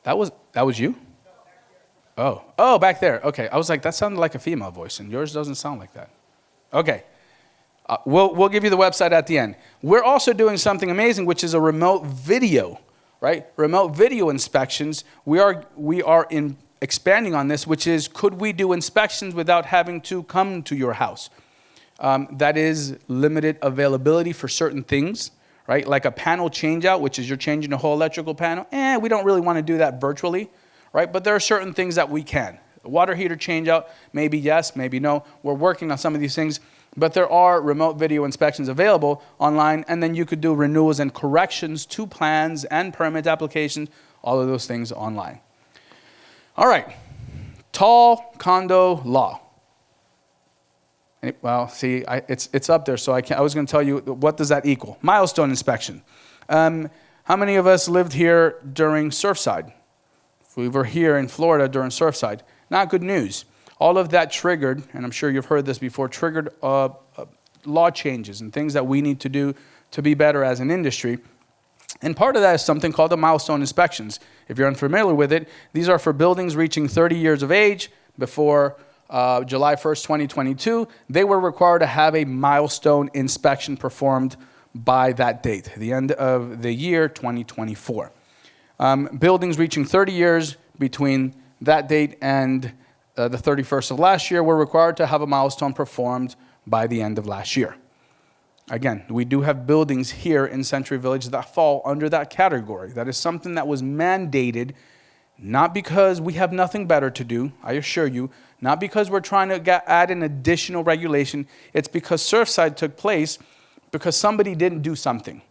[SPEAKER 4] That was you? Oh, back there. Okay, I was like, that sounded like a female voice, and yours doesn't sound like that. Okay, we'll give you the website at the end. We're also doing something amazing, which is a remote video, right? Remote video inspections. We are expanding on this, which is, could we do inspections without having to come to your house? That is limited availability for certain things, right? Like a panel changeout, which is you're changing the whole electrical panel. We don't really want to do that virtually, right? But there are certain things that we can. A water heater changeout, maybe yes, maybe no. We're working on some of these things. But there are remote video inspections available online, and then you could do renewals and corrections to plans and permit applications, all of those things online. All right, tall condo law. Well, see, it's up there, so I was going to tell you, what does that equal? Milestone inspection. How many of us lived here during Surfside? If we were here in Florida during Surfside, not good news. All of that triggered, and I'm sure you've heard this before, triggered law changes and things that we need to do to be better as an industry. And part of that is something called the milestone inspections. If you're unfamiliar with it, these are for buildings reaching 30 years of age before July 1st, 2022. They were required to have a milestone inspection performed by that date, the end of the year 2024. Buildings reaching 30 years between that date and the 31st of last year were required to have a milestone performed by the end of last year. Again, we do have buildings here in Century Village that fall under that category. That is something that was mandated, not because we have nothing better to do, I assure you, not because we're trying to add an additional regulation. It's because Surfside took place because somebody didn't do something.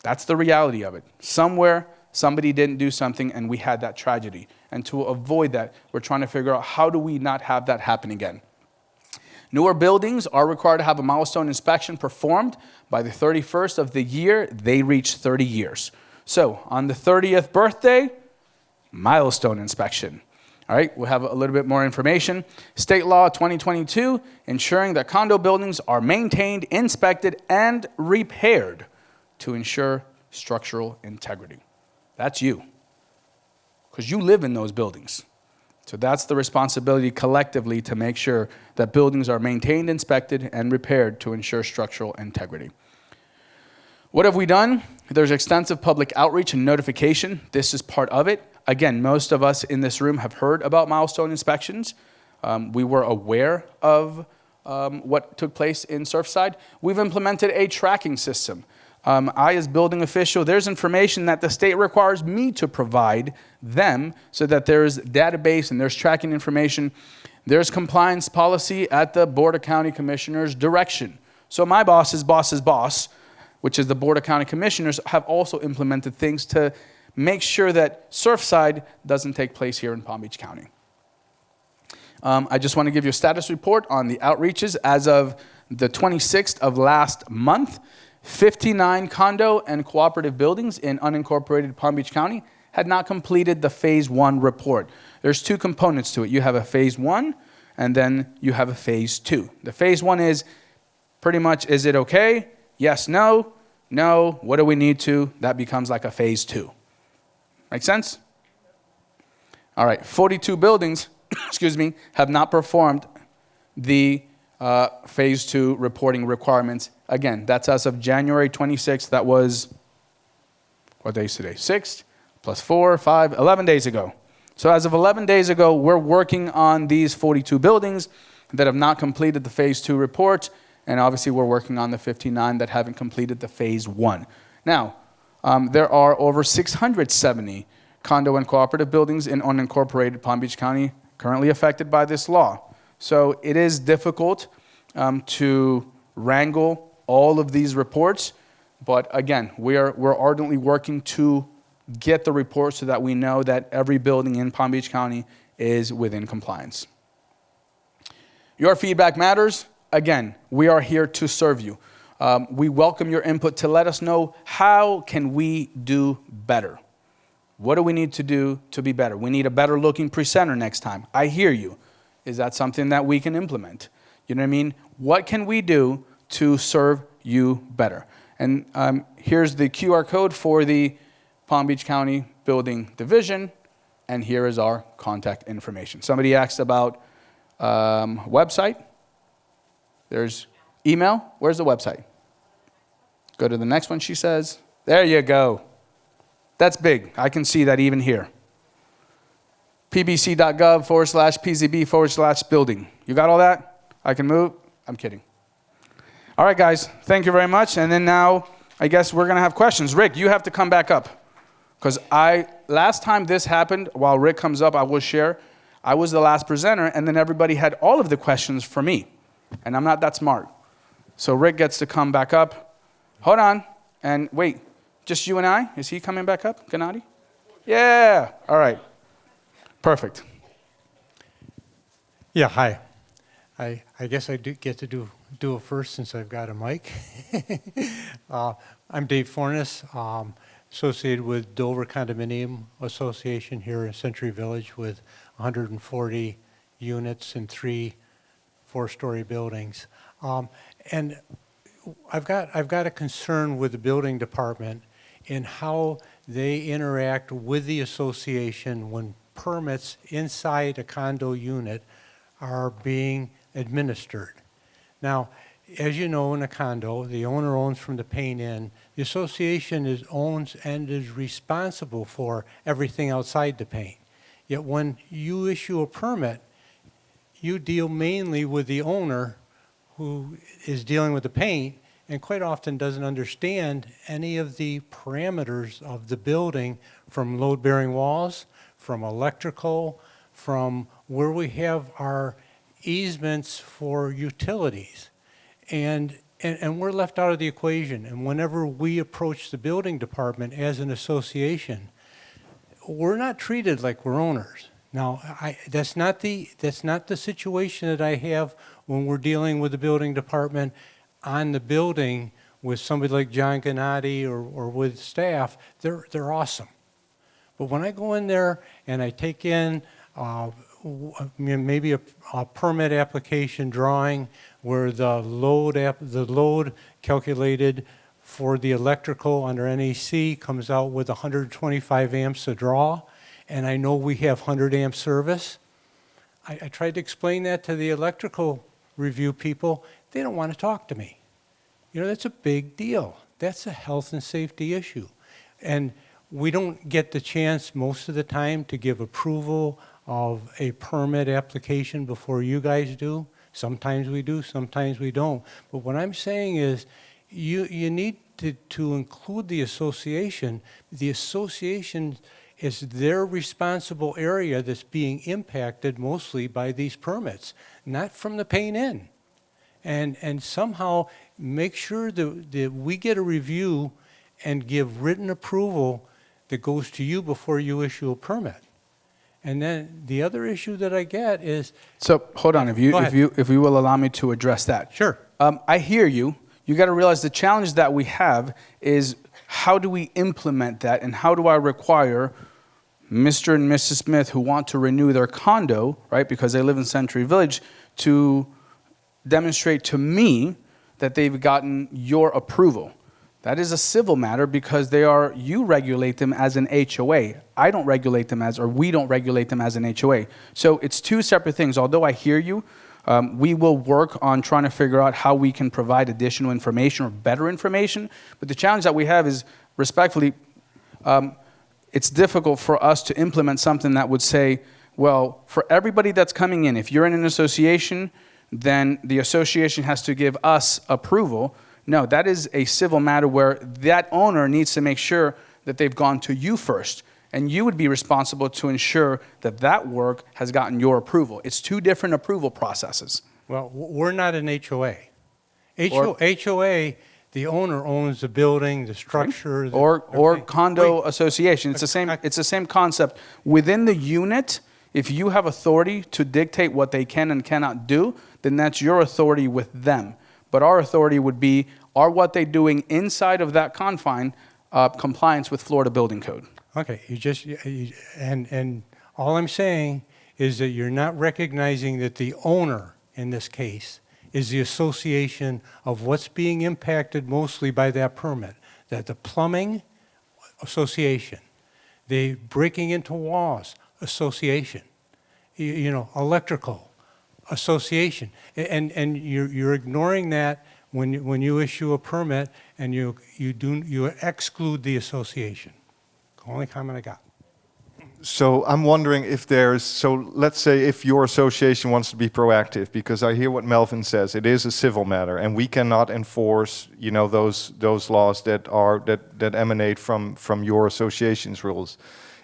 [SPEAKER 4] That's the reality of it. Somewhere, somebody didn't do something, and we had that tragedy. And to avoid that, we're trying to figure out how do we not have that happen again. Newer buildings are required to have a milestone inspection performed by the 31st of the year they reach 30 years. So on the 30th birthday, milestone inspection. All right, we'll have a little bit more information. State Law 2022, ensuring that condo buildings are maintained, inspected, and repaired to ensure structural integrity. That's you, because you live in those buildings. So that's the responsibility collectively to make sure that buildings are maintained, inspected, and repaired to ensure structural integrity. What have we done? There's extensive public outreach and notification. This is part of it. Again, most of us in this room have heard about milestone inspections. We were aware of what took place in Surfside. We've implemented a tracking system. I, as building official, there's information that the state requires me to provide them so that there's database and there's tracking information. There's compliance policy at the Board of County Commissioners' direction. So my boss's boss, which is the Board of County Commissioners, have also implemented things to make sure that Surfside doesn't take place here in Palm Beach County. I just want to give you a status report on the outreaches. As of the 26th of last month, 59 condo and cooperative buildings in unincorporated Palm Beach County had not completed the Phase 1 report. There's two components to it. You have a Phase 1, and then you have a Phase 2. The Phase 1 is pretty much, is it okay? Yes, no. No, what do we need to? That becomes like a Phase 2. Make sense? All right, 42 buildings, excuse me, have not performed the Phase 2 reporting requirements. Again, that's as of January 26th. That was, what day is today? 6 plus 4, 5, 11 days ago. So as of 11 days ago, we're working on these 42 buildings that have not completed the Phase 2 report, and obviously we're working on the 59 that haven't completed the Phase 1. Now, there are over 670 condo and cooperative buildings in unincorporated Palm Beach County currently affected by this law. So it is difficult to wrangle all of these reports, but again, we're ardently working to get the report so that we know that every building in Palm Beach County is within compliance. Your feedback matters. Again, we are here to serve you. We welcome your input to let us know how can we do better. What do we need to do to be better? We need a better looking presenter next time. I hear you. Is that something that we can implement? You know what I mean? What can we do to serve you better? And here's the QR code for the Palm Beach County Building Division, and here is our contact information. Somebody asked about website. There's email. Where's the website? Go to the next one, she says. There you go. That's big. I can see that even here. pbc.gov/PZB/building. You got all that? I can move? I'm kidding. All right, guys. Thank you very much. And then now, I guess we're going to have questions. Rick, you have to come back up. Because last time this happened, while Rick comes up, I will share, I was the last presenter, and then everybody had all of the questions for me. and I'm not that smart. So Rick gets to come back up. Hold on, and wait, just you and I? Is he coming back up, Gennady? Yeah, all right, perfect.
[SPEAKER 5] Yeah, hi. I guess I do get to do it first since I've got a mic. I'm Dave Fornes, associated with Dover Condominium Association here in Century Village with 140 units and 3 four-story buildings. And I've got a concern with the building department in how they interact with the association when permits inside a condo unit are being administered. Now, as you know, in a condo, the owner owns from the paint in. The association owns and is responsible for everything outside the paint. Yet when you issue a permit, you deal mainly with the owner who is dealing with the paint and quite often doesn't understand any of the parameters of the building, from load-bearing walls, from electrical, from where we have our easements for utilities. And we're left out of the equation. And whenever we approach the building department as an association, we're not treated like we're owners. Now, that's not the situation that I have when we're dealing with the building department on the building with somebody like John Gennady or with staff. They're awesome. But when I go in there and I take in maybe a permit application drawing where the load calculated for the electrical under NEC comes out with 125 amps a draw, and I know we have 100 amp service. I tried to explain that to the electrical review people. They don't want to talk to me. You know, that's a big deal. That's a health and safety issue. And we don't get the chance most of the time to give approval of a permit application before you guys do. Sometimes we do, sometimes we don't. But what I'm saying is you need to include the association. The association is their responsible area that's being impacted mostly by these permits, not from the paint in. And somehow make sure that we get a review and give written approval that goes to you before you issue a permit. And then the other issue that I get is...
[SPEAKER 4] So hold on, if you will allow me to address that.
[SPEAKER 5] Sure.
[SPEAKER 4] I hear you. You got to realize the challenge that we have is how do we implement that, and how do I require Mr. and Mrs. Smith who want to renew their condo, right, because they live in Century Village, to demonstrate to me that they've gotten your approval. That is a civil matter because you regulate them as an HOA. I don't regulate them as, or we don't regulate them as an HOA. So it's two separate things. Although I hear you, we will work on trying to figure out how we can provide additional information or better information. But the challenge that we have is, respectfully, it's difficult for us to implement something that would say, well, for everybody that's coming in, if you're in an association, then the association has to give us approval. No, that is a civil matter where that owner needs to make sure that they've gone to you first. And you would be responsible to ensure that that work has gotten your approval. It's two different approval processes.
[SPEAKER 5] Well, we're not an HOA. HOA, the owner owns the building, the structure.
[SPEAKER 4] Or condo association. It's the same concept. Within the unit, if you have authority to dictate what they can and cannot do, then that's your authority with them. But our authority would be, are what they're doing inside of that confine compliance with Florida Building Code?
[SPEAKER 5] Okay, and all I'm saying is that you're not recognizing that the owner, in this case, is the association of what's being impacted mostly by that permit. That the plumbing, association. The breaking into walls, association. Electrical, association. And you're ignoring that when you issue a permit and you exclude the association. Only comment I got.
[SPEAKER 1] So I'm wondering if let's say if your association wants to be proactive, because I hear what Melvin says, it is a civil matter, and we cannot enforce, those laws that emanate from your association's rules.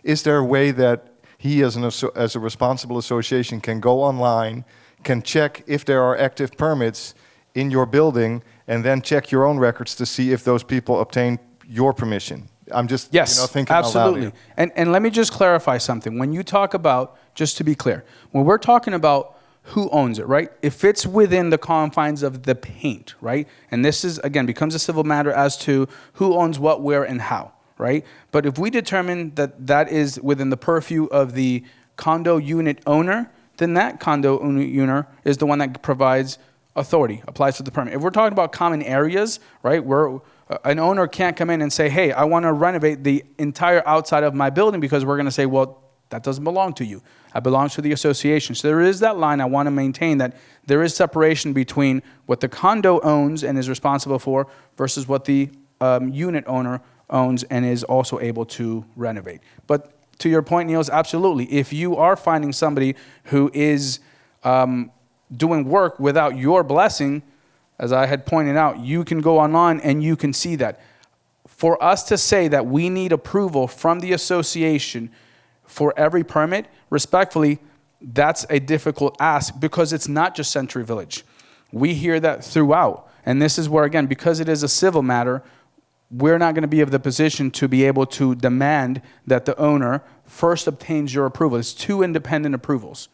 [SPEAKER 1] Is there a way that he, as a responsible association, can go online, can check if there are active permits in your building and then check your own records to see if those people obtained your permission. I'm just
[SPEAKER 4] Yes,
[SPEAKER 1] thinking out loud
[SPEAKER 4] absolutely.
[SPEAKER 1] here.
[SPEAKER 4] And let me just clarify something. When you talk about, just to be clear, when we're talking about who owns it, right? If it's within the confines of the paint, right? And this is, again, becomes a civil matter as to who owns what, where, and how, right? But if we determine that that is within the purview of the condo unit owner, then that condo unit is the one that provides authority, applies for the permit. If we're talking about common areas, right, where an owner can't come in and say, hey, I want to renovate the entire outside of my building, because we're going to say, well, that doesn't belong to you. It belongs to the association. So there is that line. I want to maintain that there is separation between what the condo owns and is responsible for versus what the unit owner owns and is also able to renovate. But to your point, Niels, absolutely. If you are finding somebody who is doing work without your blessing, as I had pointed out, you can go online and you can see that. For us to say that we need approval from the association for every permit, respectfully, that's a difficult ask, because it's not just Century Village. We hear that throughout. And this is where, again, because it is a civil matter, we're not going to be of the position to be able to demand that the owner first obtains your approval. It's two independent approvals.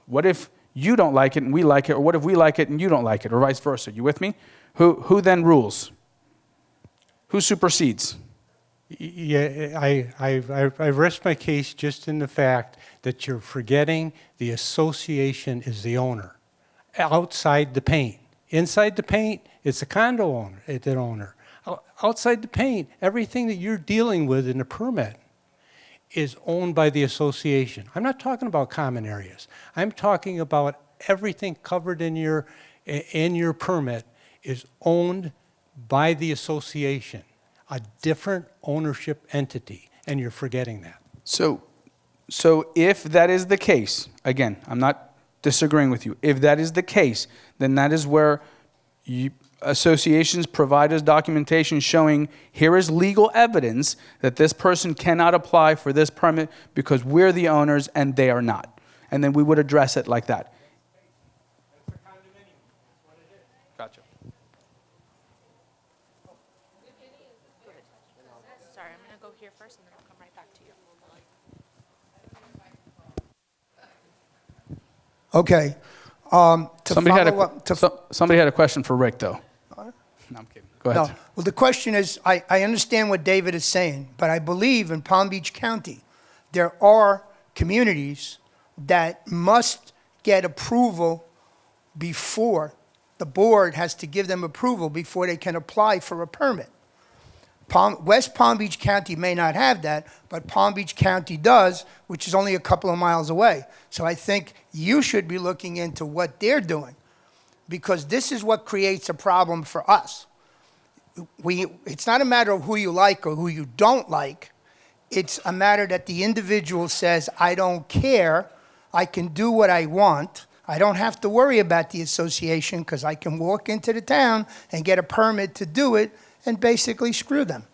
[SPEAKER 4] What if you don't like it and we like it, or what if we like it and you don't like it, or vice versa? You with me? Who then rules? Who supersedes?
[SPEAKER 5] Yeah, I rest my case just in the fact that you're forgetting the association is the owner. Outside the paint. Inside the paint, it's a condo owner, the owner. Outside the paint, everything that you're dealing with in the permit is owned by the association. I'm not talking about common areas. I'm talking about everything covered in your permit is owned by the association, a different ownership entity, and you're forgetting that.
[SPEAKER 4] So if that is the case, again, I'm not disagreeing with you. If that is the case, then that is where associations provide us documentation showing here is legal evidence that this person cannot apply for this permit because we're the owners and they are not. And then we would address it like that.
[SPEAKER 5] It's a condominium. That's what it is.
[SPEAKER 4] Gotcha.
[SPEAKER 6] Sorry, I'm going to go here first and then I'll come right back to you.
[SPEAKER 7] Okay. To
[SPEAKER 4] Somebody had a question for Rick, though. No, I'm kidding. Go ahead.
[SPEAKER 7] No. Well, the question is, I understand what David is saying, but I believe in Palm Beach County, there are communities that must get approval before the board has to give them approval before they can apply for a permit. West Palm Beach County may not have that, but Palm Beach County does, which is only a couple of miles away. So I think you should be looking into what they're doing, because this is what creates a problem for us. It's not a matter of who you like or who you don't like. It's a matter that the individual says, I don't care. I can do what I want. I don't have to worry about the association because I can walk into the town and get a permit to do it and basically screw them.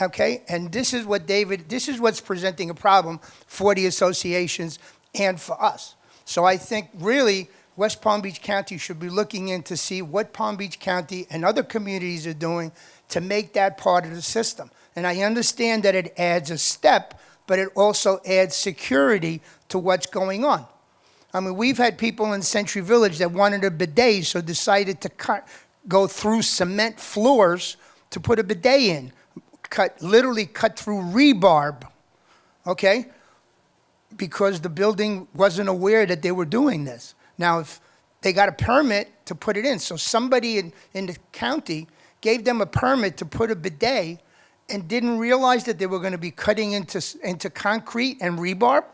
[SPEAKER 7] Okay? And this is what's presenting a problem for the associations and for us. So I think really West Palm Beach County should be looking in to see what Palm Beach County and other communities are doing to make that part of the system. And I understand that it adds a step, but it also adds security to what's going on. I mean, we've had people in Century Village that wanted a bidet, so decided to go through cement floors to put a bidet in, literally cut through rebarb, okay? Because the building wasn't aware that they were doing this. Now, if they got a permit to put it in, so somebody in the county gave them a permit to put a bidet and didn't realize that they were going to be cutting into concrete and rebarb.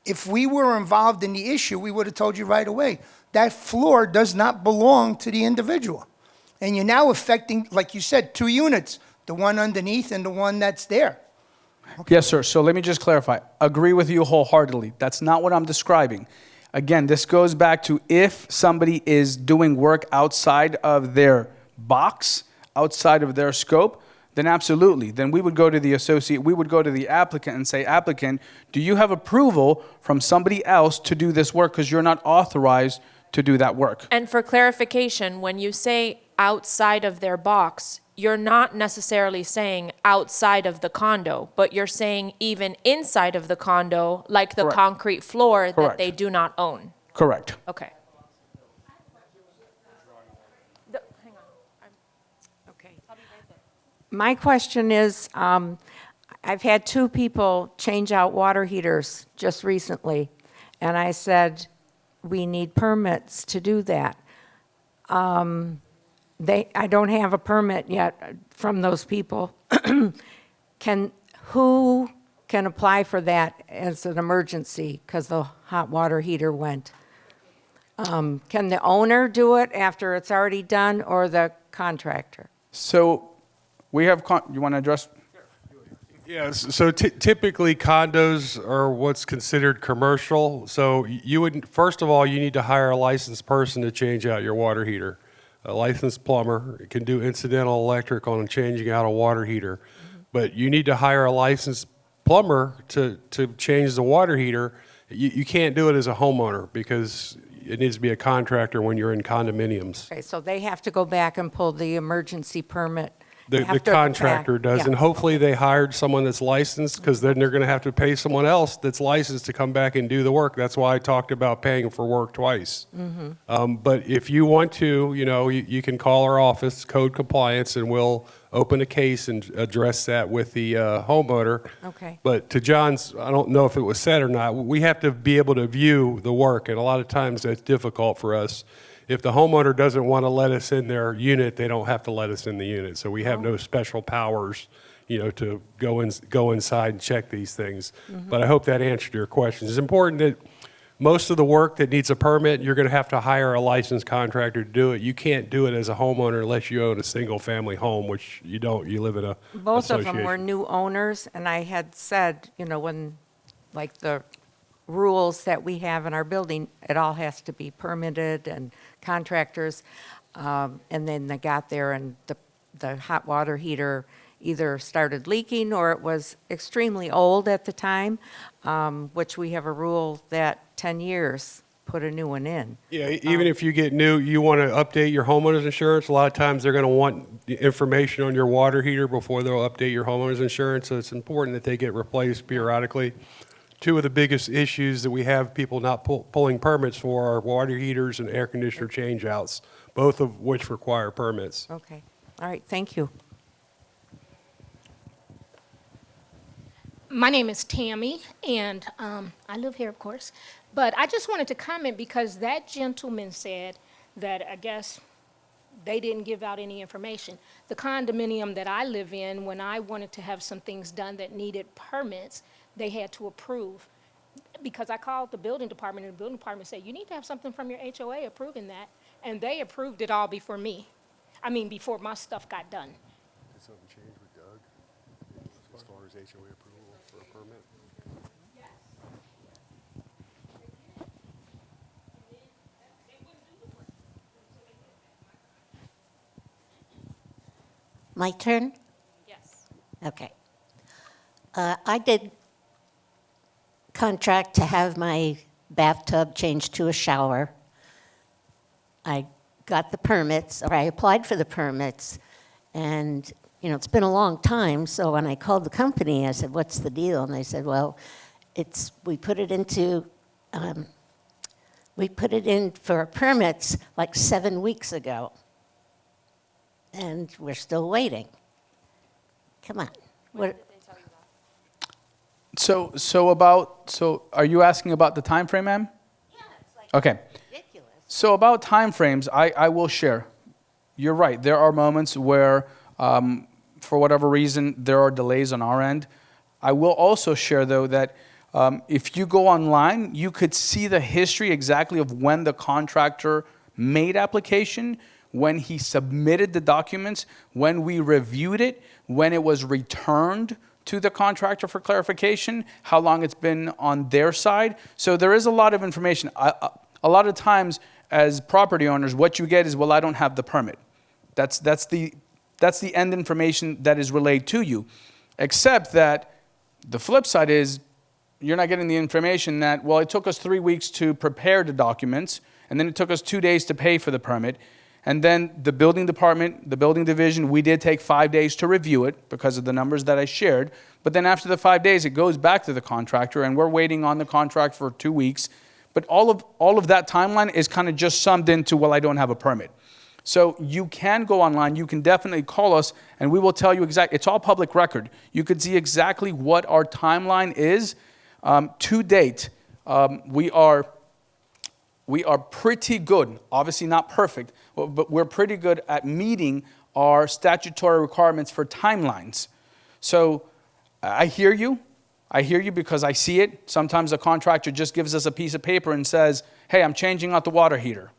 [SPEAKER 7] If we were involved in the issue, we would have told you right away, that floor does not belong to the individual. And you're now affecting, like you said, two units, the one underneath and the one that's there.
[SPEAKER 4] Okay. Yes, sir. So let me just clarify. Agree with you wholeheartedly. That's not what I'm describing. Again, this goes back to if somebody is doing work outside of their box, outside of their scope, then absolutely. Then we would go to the applicant and say, applicant, do you have approval from somebody else to do this work because you're not authorized to do that work.
[SPEAKER 6] And for clarification, when you say outside of their box, you're not necessarily saying outside of the condo, but you're saying even inside of the condo, like the
[SPEAKER 4] Correct.
[SPEAKER 6] concrete floor that
[SPEAKER 4] Correct.
[SPEAKER 6] they do not own.
[SPEAKER 4] Correct.
[SPEAKER 6] Okay. Hang on.
[SPEAKER 8] Okay. My question is, I've had 2 people change out water heaters just recently, and I said, we need permits to do that. I don't have a permit yet from those people. Who can apply for that as an emergency because the hot water heater went? Can the owner do it after it's already done, or the contractor?
[SPEAKER 4] So we have, you want to address?
[SPEAKER 2] Yes, so typically condos are what's considered commercial. So you would, first of all, you need to hire a licensed person to change out your water heater. A licensed plumber can do incidental electric on changing out a water heater. But you need to hire a licensed plumber to change the water heater. You can't do it as a homeowner because it needs to be a contractor when you're in condominiums.
[SPEAKER 8] Okay, so they have to go back and pull the emergency permit.
[SPEAKER 2] The
[SPEAKER 8] after
[SPEAKER 2] contractor
[SPEAKER 8] fact.
[SPEAKER 2] does,
[SPEAKER 8] Yeah.
[SPEAKER 2] and hopefully they hired someone that's licensed, because then they're going to have to pay someone else that's licensed to come back and do the work. That's why I talked about paying for work twice. But if you want to, you can call our office, code compliance, and we'll open a case and address that with the homeowner.
[SPEAKER 8] Okay.
[SPEAKER 2] But to John's, I don't know if it was said or not, we have to be able to view the work, and a lot of times that's difficult for us. If the homeowner doesn't want to let us in their unit, they don't have to let us in the unit. So we have no special powers, to go inside and check these things. But I hope that answered your question. It's important that most of the work that needs a permit, you're going to have to hire a licensed contractor to do it. You can't do it as a homeowner unless you own a single-family home, which you don't. You live in a
[SPEAKER 8] Both of them
[SPEAKER 2] association.
[SPEAKER 8] were new owners, and I had said, when, like, the rules that we have in our building, it all has to be permitted and contractors. And then they got there and the hot water heater either started leaking or it was extremely old at the time, which we have a rule that 10 years, put a new one in.
[SPEAKER 2] Yeah, even if you get new, you want to update your homeowner's insurance, a lot of times they're going to want the information on your water heater before they'll update your homeowner's insurance, so it's important that they get replaced periodically. 2 of the biggest issues that we have people not pulling permits for are water heaters and air conditioner changeouts, both of which require permits.
[SPEAKER 8] Okay, all right, thank you.
[SPEAKER 9] My name is Tammy, and I live here, of course. But I just wanted to comment because that gentleman said that I guess they didn't give out any information. The condominium that I live in, when I wanted to have some things done that needed permits, they had to approve. Because I called the building department, and the building department said, you need to have something from your HOA approving that. And they approved it all before me. Before my stuff got done.
[SPEAKER 2] Did something change with Doug as far as HOA approval for a permit?
[SPEAKER 10] My turn?
[SPEAKER 6] Yes.
[SPEAKER 10] Okay. I did contract to have my bathtub changed to a shower. I got the permits, or I applied for the permits, and, it's been a long time, so when I called the company, I said, what's the deal? And they said, well, we put it in for permits like 7 weeks ago, and we're still waiting. Come on. What?
[SPEAKER 4] So are you asking about the time frame, ma'am?
[SPEAKER 10] Yeah, it's like
[SPEAKER 4] Okay.
[SPEAKER 10] ridiculous.
[SPEAKER 4] So about time frames, I will share. You're right. There are moments where, for whatever reason, there are delays on our end. I will also share, though, that if you go online, you could see the history exactly of when the contractor made application, when he submitted the documents, when we reviewed it, when it was returned to the contractor for clarification, how long it's been on their side. So there is a lot of information. A lot of times, as property owners, what you get is, well, I don't have the permit. That's the end information that is relayed to you. Except that the flip side is, you're not getting the information that, well, it took us 3 weeks to prepare the documents, and then it took us 2 days to pay for the permit. And then the building department, the building division, we did take 5 days to review it because of the numbers that I shared. But then after the 5 days, it goes back to the contractor, and we're waiting on the contract for 2 weeks. But all of that timeline is kind of just summed into, well, I don't have a permit. So you can go online, you can definitely call us, and we will tell you exactly, it's all public record. You could see exactly what our timeline is. To date, we are pretty good, obviously not perfect, but we're pretty good at meeting our statutory requirements for timelines. So I hear you because I see it. Sometimes a contractor just gives us a piece of paper and says, hey, I'm changing out the water heater.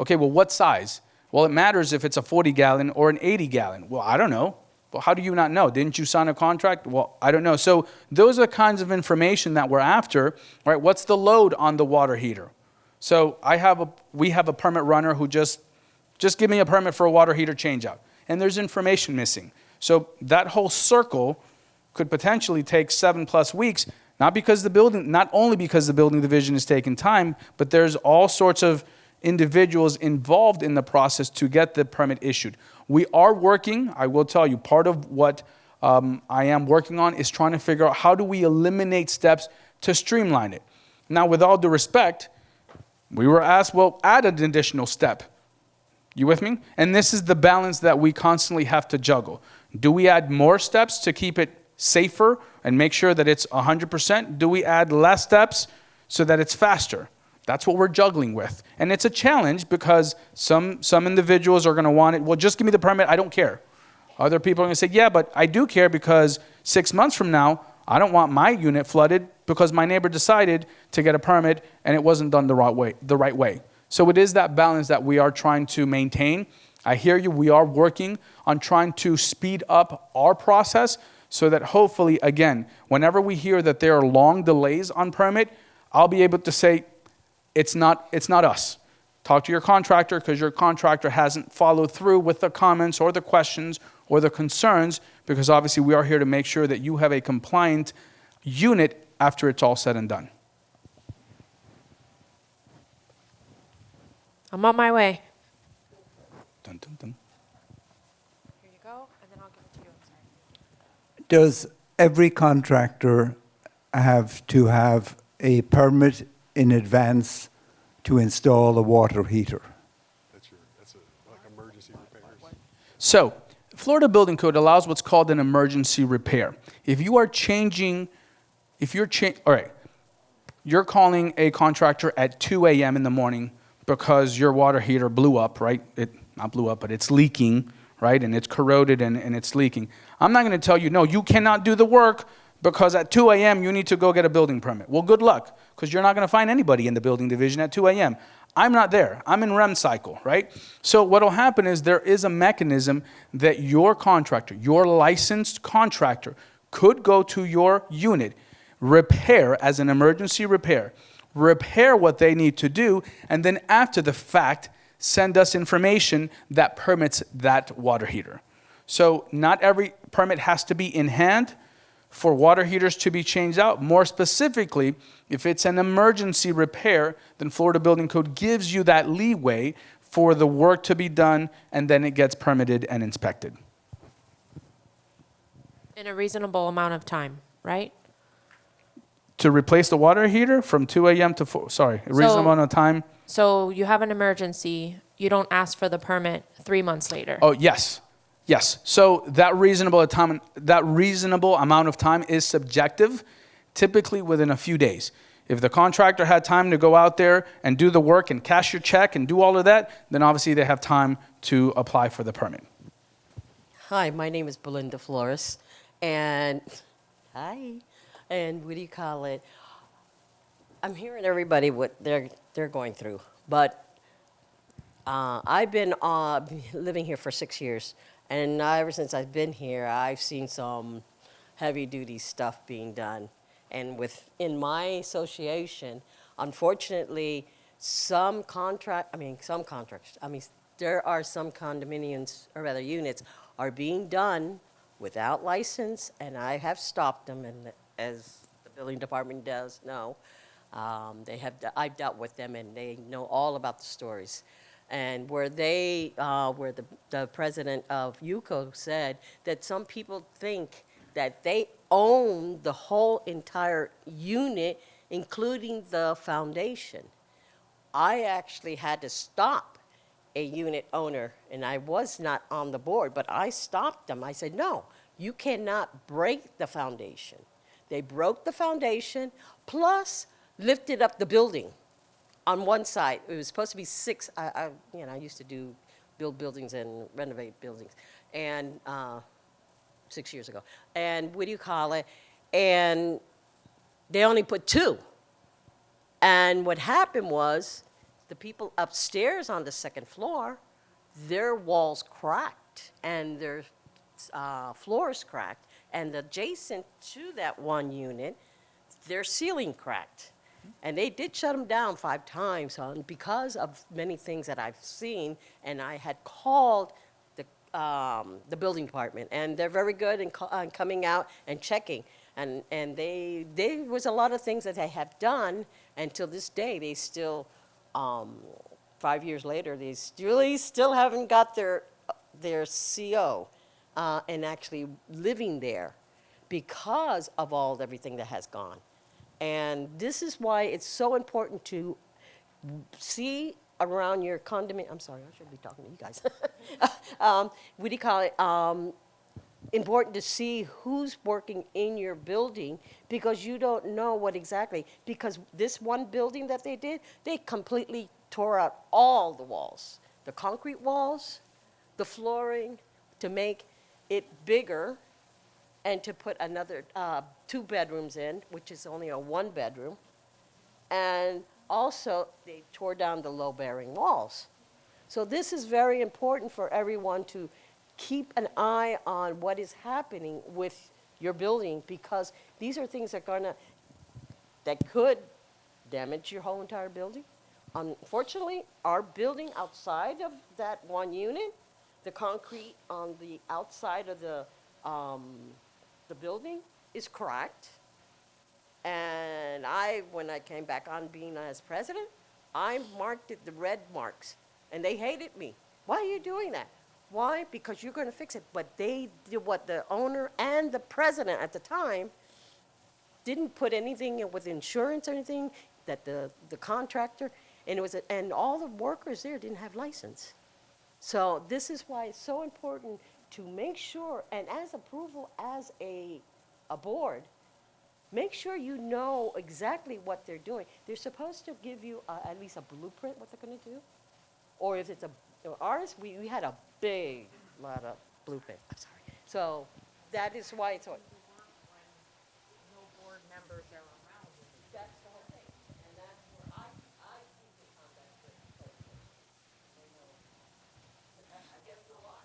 [SPEAKER 4] Okay, well, what size? Well, it matters if it's a 40-gallon or an 80-gallon. Well, I don't know. Well, how do you not know? Didn't you sign a contract? Well, I don't know. So those are the kinds of information that we're after, right? What's the load on the water heater? So we have a permit runner who just give me a permit for a water heater changeout. And there's information missing. So that whole circle could potentially take 7+ weeks, not only because the building division is taking time, but there's all sorts of individuals involved in the process to get the permit issued. We are working, I will tell you, part of what I am working on is trying to figure out how do we eliminate steps to streamline it. Now, with all due respect, we were asked, well, add an additional step. You with me? And this is the balance that we constantly have to juggle. Do we add more steps to keep it safer and make sure that it's 100%? Do we add less steps so that it's faster? That's what we're juggling with. And it's a challenge because some individuals are going to want it, well, just give me the permit, I don't care. Other people are going to say, yeah, but I do care because 6 months from now, I don't want my unit flooded because my neighbor decided to get a permit and it wasn't done the right way. So it is that balance that we are trying to maintain. I hear you. We are working on trying to speed up our process so that hopefully, again, whenever we hear that there are long delays on permit, I'll be able to say, it's not us. Talk to your contractor because your contractor hasn't followed through with the comments or the questions or the concerns, because obviously we are here to make sure that you have a compliant unit after it's all said and done.
[SPEAKER 6] I'm on my way.
[SPEAKER 4] Dun, dun, dun.
[SPEAKER 6] Here you go, and then I'll give it to you. I'm sorry.
[SPEAKER 11] Does every contractor have to have a permit in advance to install a water heater?
[SPEAKER 2] That's like emergency repairs.
[SPEAKER 4] So, Florida Building Code allows what's called an emergency repair. If you are you're calling a contractor at 2 a.m. in the morning because your water heater blew up, right? Not blew up, but it's leaking, right? And it's corroded and it's leaking. I'm not going to tell you, no, you cannot do the work because at 2 a.m. you need to go get a building permit. Well, good luck, because you're not going to find anybody in the building division at 2 a.m. I'm not there. I'm in REM cycle, right? So what will happen is there is a mechanism that your contractor, your licensed contractor, could go to your unit, repair as an emergency repair what they need to do, and then after the fact, send us information that permits that water heater. So not every permit has to be in hand for water heaters to be changed out. More specifically, if it's an emergency repair, then Florida Building Code gives you that leeway for the work to be done, and then it gets permitted and inspected.
[SPEAKER 6] In a reasonable amount of time, right?
[SPEAKER 4] To replace the water heater from 2 a.m. to 4, a reasonable amount of time.
[SPEAKER 6] So you have an emergency, you don't ask for the permit 3 months later.
[SPEAKER 4] Oh, yes. Yes. So that reasonable amount of time is subjective, typically within a few days. If the contractor had time to go out there and do the work and cash your check and do all of that, then obviously they have time to apply for the permit.
[SPEAKER 12] Hi, my name is Belinda Flores, and what do you call it? I'm hearing everybody what they're going through, but I've been living here for 6 years, and ever since I've been here, I've seen some heavy-duty stuff being done. And in my association, unfortunately, there are some condominiums, or rather units, are being done without license, and I have stopped them. And as the building department does know. I've dealt with them, and they know all about the stories. And where the president of UCO said that some people think that they own the whole entire unit, including the foundation. I actually had to stop a unit owner, and I was not on the board, but I stopped them. I said, no, you cannot break the foundation. They broke the foundation, plus lifted up the building on one side. It was supposed to be 6, I used to build buildings and renovate buildings, and 6 years ago. And and they only put 2. And what happened was, the people upstairs on the second floor, their walls cracked and their floors cracked, and adjacent to that one unit, their ceiling cracked. And they did shut them down 5 times because of many things that I've seen, and I had called the building department, and they're very good in coming out and checking. And there was a lot of things that they have done, and till this day, they still, 5 years later, they still haven't got their CO and actually living there because of everything that has gone. And this is why it's so important to see around your condominium. I'm sorry, I should be talking to you guys. What do you call it? Important to see who's working in your building, because you don't know what exactly. Because this one building that they did, they completely tore out all the walls, the concrete walls, the flooring, to make it bigger, and to put another 2 bedrooms in, which is only a 1 bedroom. And also, they tore down the low-bearing walls. So this is very important for everyone to keep an eye on what is happening with your building, because these are things that could damage your whole entire building. Unfortunately, our building outside of that one unit, the concrete on the outside of the building is cracked. And when I came back on being as president, I marked it the red marks, and they hated me. Why are you doing that? Why? Because you're going to fix it. But they did what the owner and the president at the time didn't put anything with insurance or anything, that the contractor, and all the workers there didn't have license. So this is why it's so important to make sure, and as approval as a board, make sure you know exactly what they're doing. They're supposed to give you at least a blueprint what they're going to do. Or if it's ours, we had a big lot of blueprint. I'm sorry. So that is why it's. No board members are around. That's the whole thing, and that's where I keep the contact with. I guess a lot.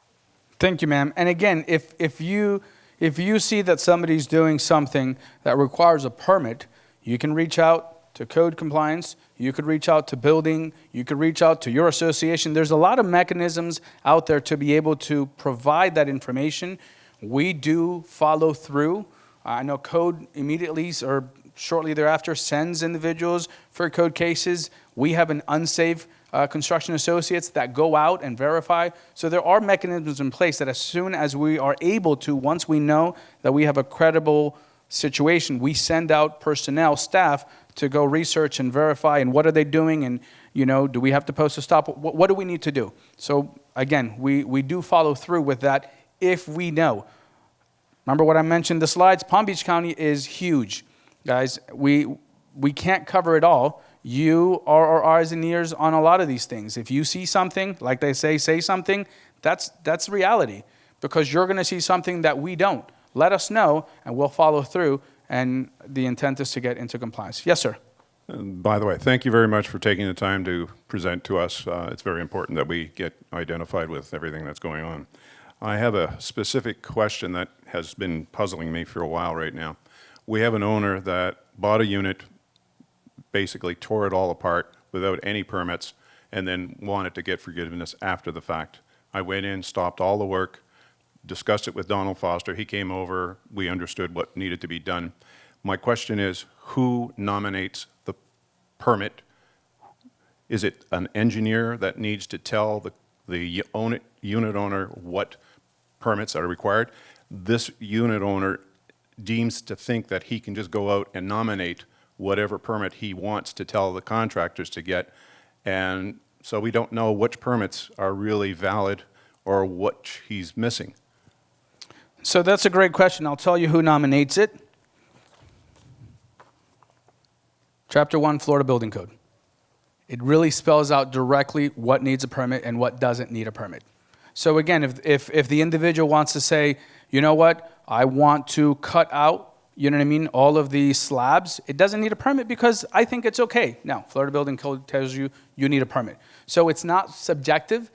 [SPEAKER 4] Thank you, ma'am. And again, if you see that somebody's doing something that requires a permit, you can reach out to code compliance, you could reach out to building, you could reach out to your association. There's a lot of mechanisms out there to be able to provide that information. We do follow through. I know code immediately or shortly thereafter sends individuals for code cases. We have an unsafe construction associates that go out and verify. So there are mechanisms in place that as soon as we are able to, once we know that we have a credible situation, we send out personnel, staff, to go research and verify, and what are they doing, and do we have to post a stop? What do we need to do? So again, we do follow through with that if we know. Remember what I mentioned, the slides? Palm Beach County is huge. Guys, we can't cover it all. You are our eyes and ears on a lot of these things. If you see something, like they say something, that's reality, because you're going to see something that we don't. Let us know, and we'll follow through, and the intent is to get into compliance. Yes, sir.
[SPEAKER 13] And by the way, thank you very much for taking the time to present to us. It's very important that we get identified with everything that's going on. I have a specific question that has been puzzling me for a while right now. We have an owner that bought a unit, basically tore it all apart without any permits, and then wanted to get forgiveness after the fact. I went in, stopped all the work, discussed it with Donald Foster. He came over. We understood what needed to be done. My question is, who nominates the permit? Is it an engineer that needs to tell the unit owner what permits are required? This unit owner deems to think that he can just go out and nominate whatever permit he wants to tell the contractors to get. And so we don't know which permits are really valid or what he's missing.
[SPEAKER 4] So that's a great question. I'll tell you who nominates it. Chapter 1, Florida Building Code. It really spells out directly what needs a permit and what doesn't need a permit. So again, if the individual wants to say, you know what, I want to cut out, you know what I mean, all of the slabs, it doesn't need a permit because I think it's okay. No, Florida Building Code tells you you need a permit. So it's not subjective.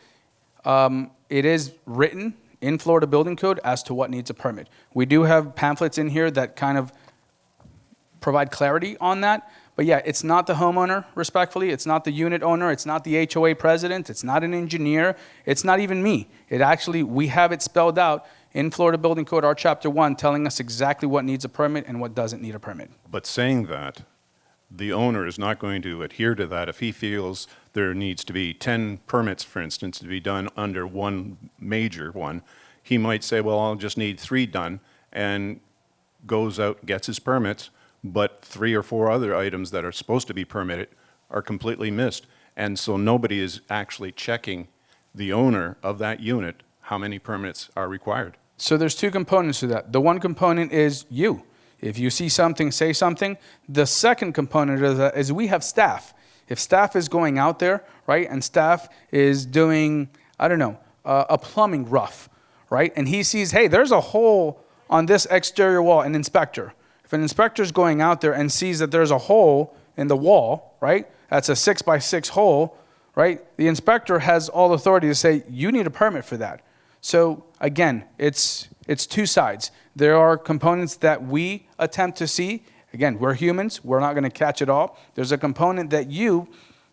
[SPEAKER 4] It is written in Florida Building Code as to what needs a permit. We do have pamphlets in here that kind of provide clarity on that. But yeah, it's not the homeowner, respectfully. It's not the unit owner. It's not the HOA president. It's not an engineer. It's not even me. It actually, we have it spelled out in Florida Building Code, our Chapter 1, telling us exactly what needs a permit and what doesn't need a permit.
[SPEAKER 13] But saying that, the owner is not going to adhere to that if he feels there needs to be 10 permits, for instance, to be done under one major one. He might say, well, I'll just need 3 done, and goes out, gets his permits, but 3 or 4 other items that are supposed to be permitted are completely missed. And so nobody is actually checking the owner of that unit how many permits are required.
[SPEAKER 4] So there's 2 components to that. The one component is you. If you see something, say something. The second component of that is we have staff. If staff is going out there, right, and staff is doing, I don't know, a plumbing rough, right, and he sees, hey, there's a hole on this exterior wall, an inspector. If an inspector is going out there and sees that there's a hole in the wall, right, that's a 6x6 hole, right, the inspector has all authority to say, you need a permit for that. So again, it's 2 sides. There are components that we attempt to see. Again, we're humans. We're not going to catch it all. There's a component that you,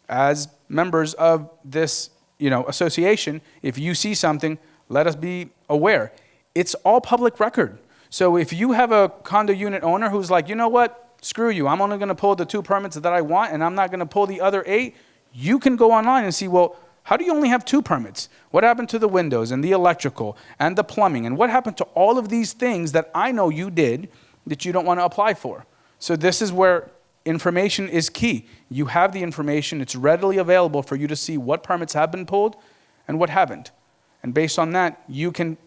[SPEAKER 4] as members of this, association, if you see something, let us be aware. It's all public record. So if you have a condo unit owner who's like, you know what, screw you, I'm only going to pull the 2 permits that I want, and I'm not going to pull the other 8, you can go online and see, well, how do you only have 2 permits? What happened to the windows and the electrical and the plumbing? And what happened to all of these things that I know you did that you don't want to apply for? So this is where information is key. You have the information. It's readily available for you to see what permits have been pulled and what haven't. And based on that, you can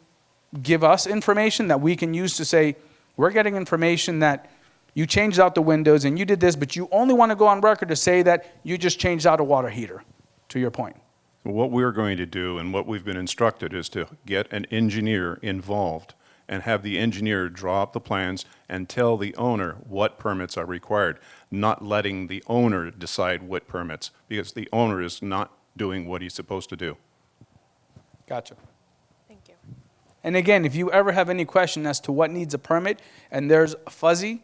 [SPEAKER 4] give us information that we can use to say, we're getting information that you changed out the windows and you did this, but you only want to go on record to say that you just changed out a water heater, to your point.
[SPEAKER 13] What we're going to do and what we've been instructed is to get an engineer involved and have the engineer draw up the plans and tell the owner what permits are required, not letting the owner decide what permits, because the owner is not doing what he's supposed to do.
[SPEAKER 4] Gotcha.
[SPEAKER 6] Thank you.
[SPEAKER 4] And again, if you ever have any question as to what needs a permit and there's fuzzy,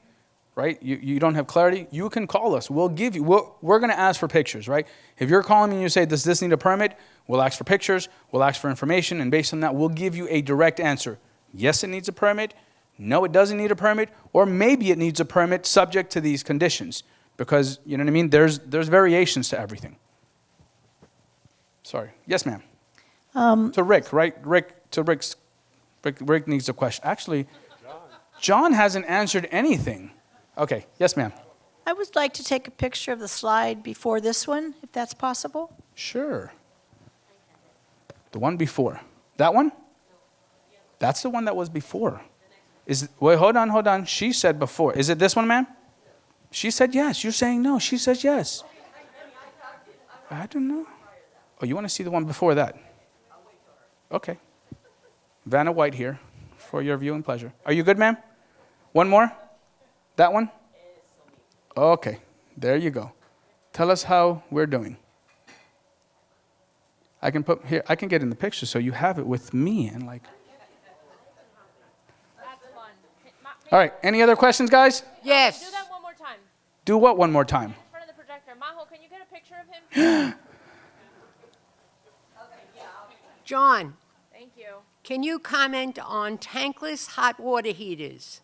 [SPEAKER 4] right, you don't have clarity, you can call us. We'll give you, we're going to ask for pictures, right? If you're calling me and you say, does this need a permit? We'll ask for pictures, we'll ask for information, and based on that, we'll give you a direct answer. Yes, it needs a permit. No, it doesn't need a permit. Or maybe it needs a permit subject to these conditions. Because, you know what I mean, there's variations to everything. Sorry. Yes, ma'am. To Rick, right? Rick needs a question. Actually, John hasn't answered anything. Okay. Yes, ma'am.
[SPEAKER 14] I would like to take a picture of the slide before this one, if that's possible.
[SPEAKER 4] Sure. The one before. That one? That's the one that was before. Wait, hold on. She said before. Is it this one, ma'am? She said yes. You're saying no. She says yes. I don't know. Oh, you want to see the one before that? Okay. Vanna White here for your viewing pleasure. Are you good, ma'am? One more? That one? Okay. There you go. Tell us how we're doing. I can put here. I can get in the picture so you have it with me and like.
[SPEAKER 6] That's fun.
[SPEAKER 4] All right. Any other questions, guys?
[SPEAKER 14] Yes.
[SPEAKER 6] Do that one more time.
[SPEAKER 4] Do what one more time?
[SPEAKER 6] In front of the projector. Majo, can you get a picture of him?
[SPEAKER 14] John,
[SPEAKER 6] Thank you.
[SPEAKER 14] can you comment on tankless hot water heaters?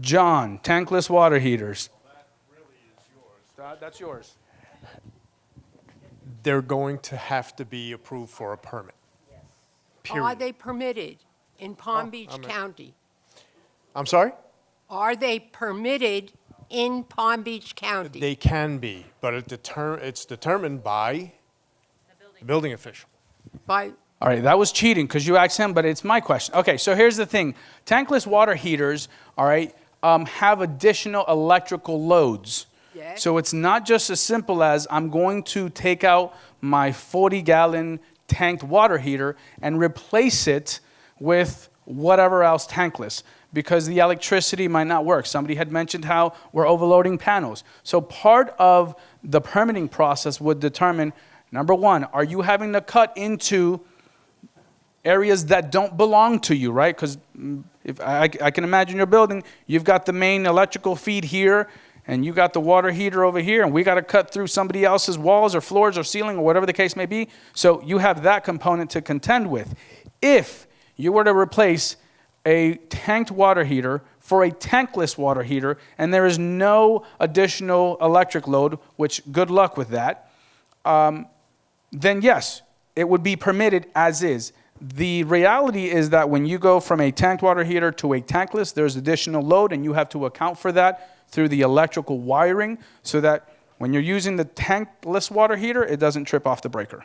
[SPEAKER 4] John, tankless water heaters. That's yours.
[SPEAKER 3] They're going to have to be approved for a permit.
[SPEAKER 15] Are
[SPEAKER 3] Period.
[SPEAKER 15] they permitted in Palm
[SPEAKER 3] Oh,
[SPEAKER 15] Beach
[SPEAKER 3] I'm a-
[SPEAKER 15] County?
[SPEAKER 3] I'm sorry?
[SPEAKER 15] Are they permitted in Palm Beach County?
[SPEAKER 3] They can be, but it's determined by the building official.
[SPEAKER 15] By,
[SPEAKER 4] All right, that was cheating because you asked him, but it's my question. Okay, so here's the thing. Tankless water heaters, all right, have additional electrical loads.
[SPEAKER 15] Yes.
[SPEAKER 4] So it's not just as simple as I'm going to take out my 40-gallon tanked water heater and replace it with whatever else tankless, because the electricity might not work. Somebody had mentioned how we're overloading panels. So part of the permitting process would determine, number one, are you having to cut into areas that don't belong to you, right? Because if I can imagine your building, you've got the main electrical feed here, and you got the water heater over here, and we got to cut through somebody else's walls or floors or ceiling or whatever the case may be. So you have that component to contend with. If you were to replace a tanked water heater for a tankless water heater, and there is no additional electric load, which good luck with that, then yes, it would be permitted as is. The reality is that when you go from a tanked water heater to a tankless, there's additional load, and you have to account for that through the electrical wiring so that when you're using the tankless water heater, it doesn't trip off the breaker.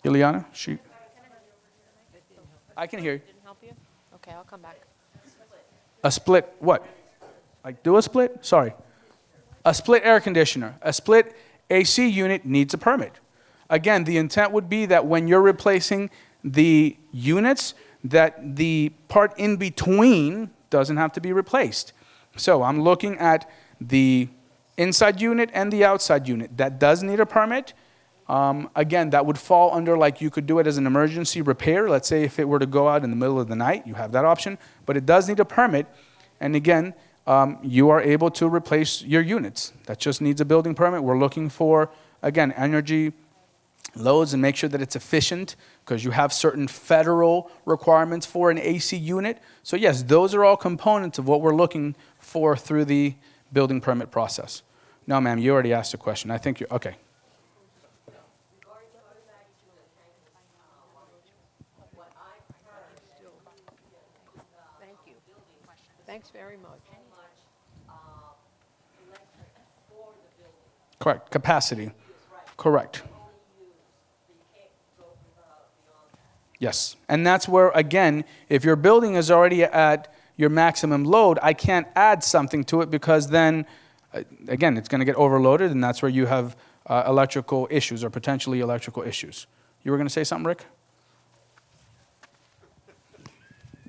[SPEAKER 4] Ileana, I can hear you.
[SPEAKER 6] Didn't help you? Okay, I'll come back.
[SPEAKER 4] A split, what? Like do a split? Sorry. A split air conditioner. A split AC unit needs a permit. Again, the intent would be that when you're replacing the units, that the part in between doesn't have to be replaced. So I'm looking at the inside unit and the outside unit. That does need a permit. Again, that would fall under, like, you could do it as an emergency repair. Let's say if it were to go out in the middle of the night, you have that option. But it does need a permit. And again, you are able to replace your units. That just needs a building permit. We're looking for, again, energy loads and make sure that it's efficient because you have certain federal requirements for an AC unit. So yes, those are all components of what we're looking for through the building permit process. No, ma'am, you already asked a question. I think you're, okay.
[SPEAKER 15] thank you. Thanks very much.
[SPEAKER 4] Correct, capacity. Correct. Yes, and that's where, again, if your building is already at your maximum load, I can't add something to it because then, again, it's going to get overloaded, and that's where you have electrical issues or potentially electrical issues. You were going to say something, Rick?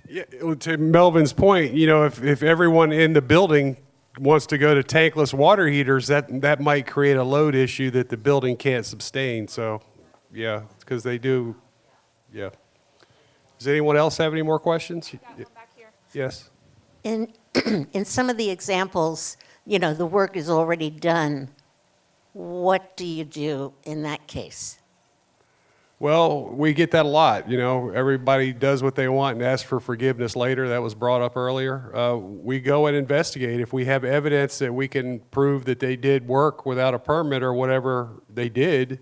[SPEAKER 2] Yeah, to Melvin's point, you know, if everyone in the building wants to go to tankless water heaters, that might create a load issue that the building can't sustain. So, yeah, because they do. Yeah. Does anyone else have any more questions? Yes.
[SPEAKER 10] In, in some of the examples, you know, the work is already done. What do you do in that case?
[SPEAKER 2] Well, we get that a lot. You know, everybody does what they want and asks for forgiveness later. That was brought up earlier. We go and investigate. If we have evidence that we can prove that they did work without a permit or whatever they did,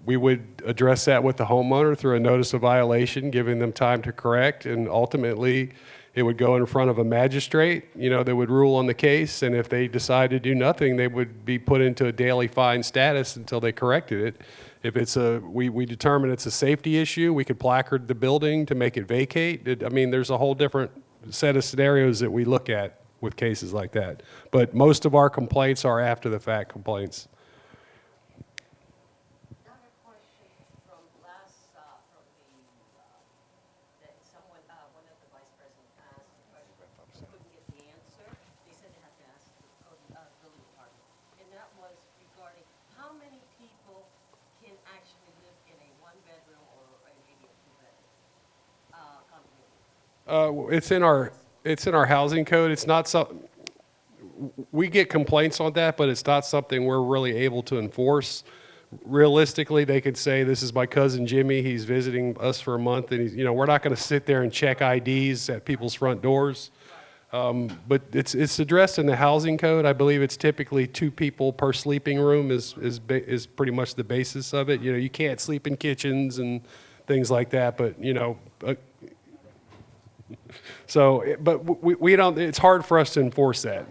[SPEAKER 2] we would address that with the homeowner through a notice of violation, giving them time to correct, and ultimately it would go in front of a magistrate, you know, that would rule on the case, and if they decide to do nothing, they would be put into a daily fine status until they corrected it. If it's we determine it's a safety issue, we could placard the building to make it vacate. I mean, there's a whole different set of scenarios that we look at with cases like that. But most of our complaints are after the fact complaints. It's in our housing code. It's not something, we get complaints on that, but it's not something we're really able to enforce. realistically, they could say, this is my cousin Jimmy, he's visiting us for a month, and he's, we're not going to sit there and check IDs at people's front doors. But it's addressed in the housing code. I believe it's typically 2 people per sleeping room is pretty much the basis of it. You can't sleep in kitchens and things like that, but, so, but we don't, it's hard for us to enforce that,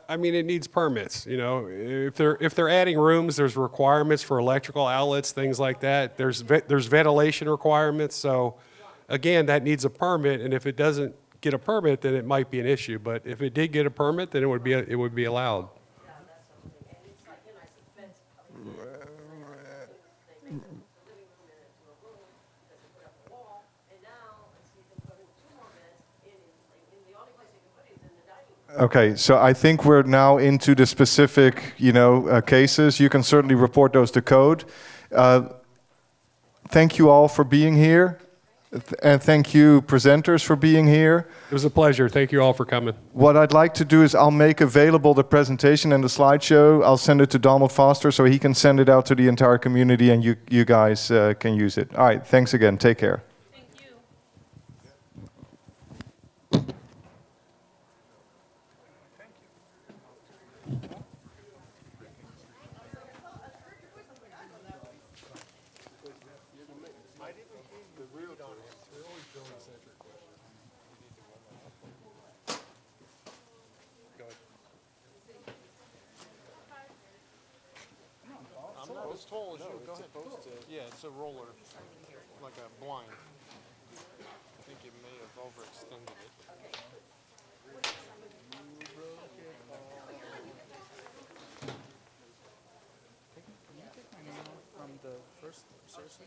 [SPEAKER 2] I mean, it needs permits, If they're adding rooms, there's requirements for electrical outlets, things like that. There's ventilation requirements. So, again, that needs a permit. And if it doesn't get a permit, then it might be an issue. But if it did get a permit, then it would be allowed.
[SPEAKER 1] Okay, so I think we're now into the specific, cases. You can certainly report those to code. Thank you all for being here, and thank you presenters for being here.
[SPEAKER 2] It was a pleasure. Thank you all for coming.
[SPEAKER 1] What I'd like to do is I'll make available the presentation and the slideshow. I'll send it to Donald Foster so he can send it out to the entire community, and you guys can use it. All right, thanks again. Take care.
[SPEAKER 3] I'm not as tall as you. Go ahead. Yeah, it's a roller, like a blind. I think it may have overextended it.
[SPEAKER 4] Can you take my name off from the first, seriously?